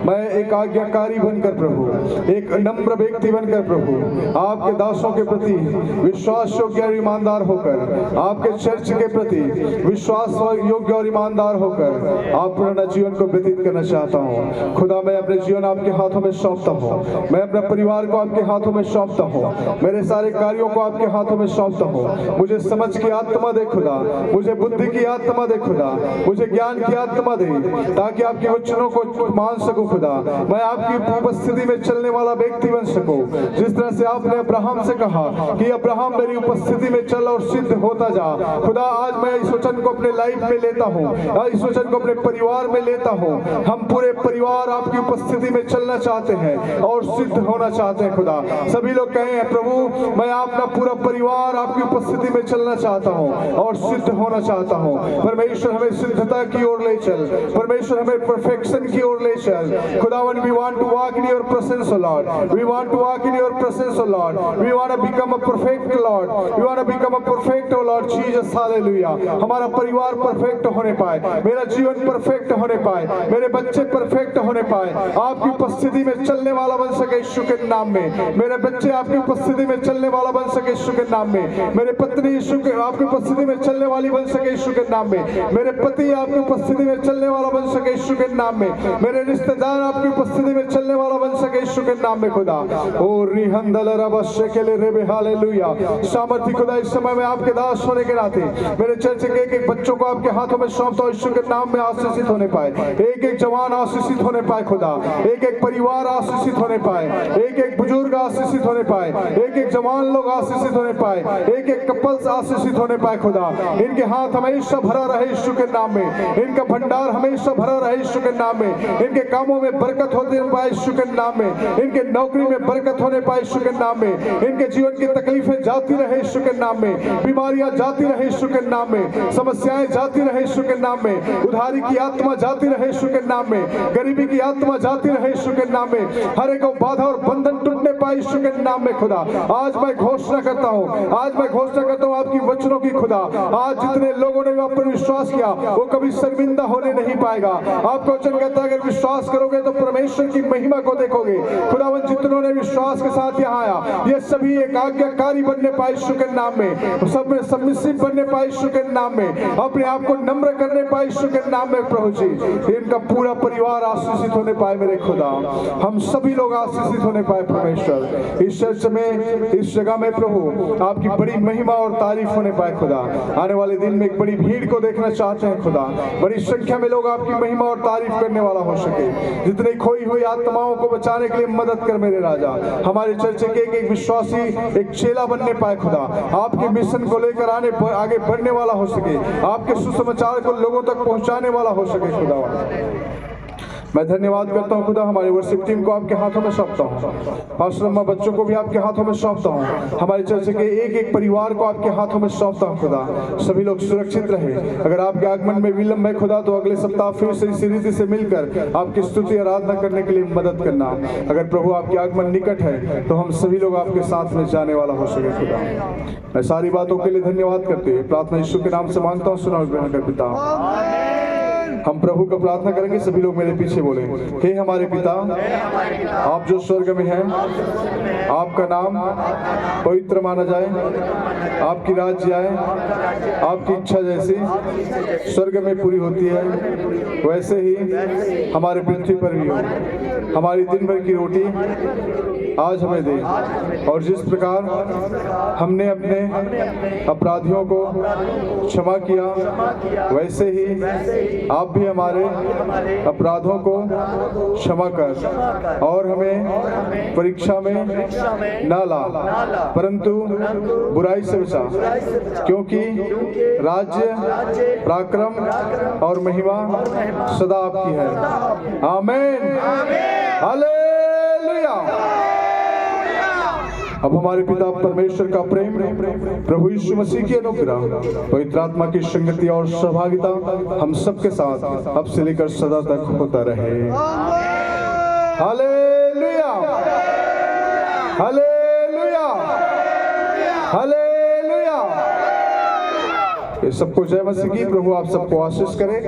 मैं एक आज्ञाकारी बनकर प्रभु, एक नम्र व्यक्ति बनकर प्रभु आपके दासों के प्रति विश्वास योग्य और ईमानदार होकर, आपके चर्च के प्रति विश्वास योग्य और ईमानदार होकर आप अपना जीवन को व्यतीत करना चाहता हूँ। खुदा मैं अपने जीवन आपके हाथों में सौंपता हूँ, मैं अपने परिवार को आपके हाथों में सौंपता हूँ, मेरे सारे कार्यों को आपके हाथों में सौंपता हूँ। मुझे समझ की आत्मा दे खुदा, मुझे बुद्धि की आत्मा दे खुदा, मुझे ज्ञान की आत्मा दे, ताकि आपके वचनों को मान सकूं खुदा। मैं आपकी उपस्थिति में चलने वाला व्यक्ति बन सकूं, जिस तरह से आपने अब्राहम से कहा कि अब्राहम मेरी उपस्थिति में चल और सिद्ध होता जा। खुदा आज मैं इस वचन को अपने लाइफ में लेता हूँ, इस वचन को अपने परिवार में लेता हूँ। हम पूरे परिवार आपकी उपस्थिति में चलना चाहते हैं और सिद्ध होना चाहते हैं। खुदा सभी लोग कहें प्रभु मैं अपना पूरा परिवार आपकी उपस्थिति में चलना चाहता हूँ और सिद्ध होना चाहता हूँ। परमेश्वर हमें सिद्धता की ओर ले चल, परमेश्वर हमें परफेक्शन की ओर ले चल। खुदावन we want to walk in your presence O Lord, we want to walk in your presence O Lord, we want to become a perfect Lord, we want to become a perfect O Lord Jesus, hallelujah. हमारा परिवार perfect होने पाए, मेरा जीवन perfect होने पाए, मेरे बच्चे परफेक्ट होने पाए, आपकी उपस्थिति में चलने वाला बन सके यीशु के नाम में। मेरे बच्चे आपकी उपस्थिति में चलने वाला बन सके यीशु के नाम में, मेरे पत्नी यीशु के आपकी उपस्थिति में चलने वाली बन सके यीशु के नाम में, मेरे पति आपकी उपस्थिति में चलने वाला बन सके यीशु के नाम में, मेरे रिश्तेदार आपकी उपस्थिति में चलने वाला बन सके यीशु के नाम में। खुदा ओ रिहंदल रबशे के ले रे हालेलुया। सामर्थी खुदा इस समय में आपके दास होने के नाते मेरे चर्च के एक एक बच्चों को आपके हाथों में सौंपता हूं, यीशु के नाम में आशीषित होने पाए, एक एक जवान आशीषित होने पाए खुदा, एक एक परिवार आशीषित होने पाए, एक एक बुजुर्ग आशीषित होने पाए, एक एक जवान लोग आशीषित होने पाए, एक एक कपल्स आशीषित होने पाए। खुदा इनके हाथ हमेशा भरा रहे यीशु के नाम में, इनका भंडार हमेशा भरा रहे यीशु के नाम में, इनके कामों में बरकत होने पाए यीशु के नाम में, इनके नौकरी में बरकत होने पाए यीशु के नाम में, इनके जीवन की तकलीफें जाती रहे यीशु के नाम में, बीमारियां जाती रहे यीशु के नाम में, समस्याएं जाती रहे यीशु के नाम में, उधारी की आत्मा जाती रहे यीशु के नाम में, गरीबी की आत्मा जाती रहे यीशु के नाम में, हर एक बाधा और बंधन टूटने पाए यीशु के नाम में। खुदा आज मैं घोषणा करता हूँ, आज मैं घोषणा करता हूँ आपकी वचनों की। खुदा आज जितने लोगों ने आप पर विश्वास किया वो कभी शर्मिंदा होने नहीं पाएगा। आपका वचन कहता है अगर विश्वास करोगे तो परमेश्वर की महिमा को देखोगे। खुदावन जितनों ने विश्वास के साथ यहाँ आया ये सभी एक आज्ञाकारी बनने पाए यीशु के नाम में, सब में सबमिसिव बनने पाए यीशु के नाम में, अपने आप को नम्र करने पाए यीशु के नाम में। प्रभु जी इनका पूरा परिवार आशीषित होने पाए मेरे खुदा, हम सभी लोग आशीषित होने पाए परमेश्वर। इस चर्च में इस जगह में प्रभु आपकी बड़ी महिमा और तारीफ होने पाए खुदा। आने वाले दिन में एक बड़ी भीड़ को देखना चाहते हैं खुदा, बड़ी संख्या में लोग आपकी महिमा और तारीफ करने वाला हो सके। जितनी खोई हुई आत्माओं को बचाने के लिए मदद कर मेरे राजा। हमारे चर्च के एक एक विश्वासी एक चेला बनने पाए खुदा, आपके मिशन को लेकर आगे बढ़ने वाला हो सके, आपके सुसमाचार को लोगों तक पहुंचाने वाला हो सके। खुदा मैं धन्यवाद करता हूँ खुदा, हमारी वर्शिप टीम को आपके हाथों में सौंपता हूँ, पास्टर अम्मा बच्चों को भी आपके हाथों में सौंपता हूँ, हमारे चर्च के एक एक परिवार को आपके हाथों में सौंपता हूँ खुदा। सभी लोग सुरक्षित रहे। अगर आपके आगमन में विलंब है खुदा तो अगले सप्ताह फिर से इसी रीति से मिलकर आपकी स्तुति आराधना करने के लिए मदद करना। अगर प्रभु आपके आगमन निकट है तो हम सभी लोग आपके साथ में जाने वाला हो सके खुदा। मैं सारी बातों के लिए धन्यवाद करते हुए प्रार्थना यीशु के नाम से मांगता हूँ, सुना और ग्रहण कर पिता। हम प्रभु का प्रार्थना करेंगे, सभी लोग मेरे पीछे बोले, हे हमारे पिता आप जो स्वर्ग में हैं, आपका नाम पवित्र माना जाए, आपकी राज्य आए, आपकी इच्छा जैसी स्वर्ग में पूरी होती है वैसे ही हमारे पृथ्वी पर भी हो। हमारी दिन भर की रोटी आज हमें दे, और जिस प्रकार हमने अपने अपराधियों को क्षमा किया वैसे ही आप भी हमारे अपराधों को क्षमा कर, और हमें परीक्षा में न ला परंतु बुराई से बचा, क्योंकि राज्य पराक्रम और महिमा सदा आपकी है। आमीन, हालेलुया। अब हमारे पिता परमेश्वर का प्रेम, प्रभु यीशु मसीह की अनुग्रह, पवित्र आत्मा की संगति और सहभागिता हम सबके साथ अब से लेकर सदा तक होता रहे। Hallelujah, hallelujah, hallelujah. ये सबको जय मसीह की। प्रभु आप सबको आशीष करे।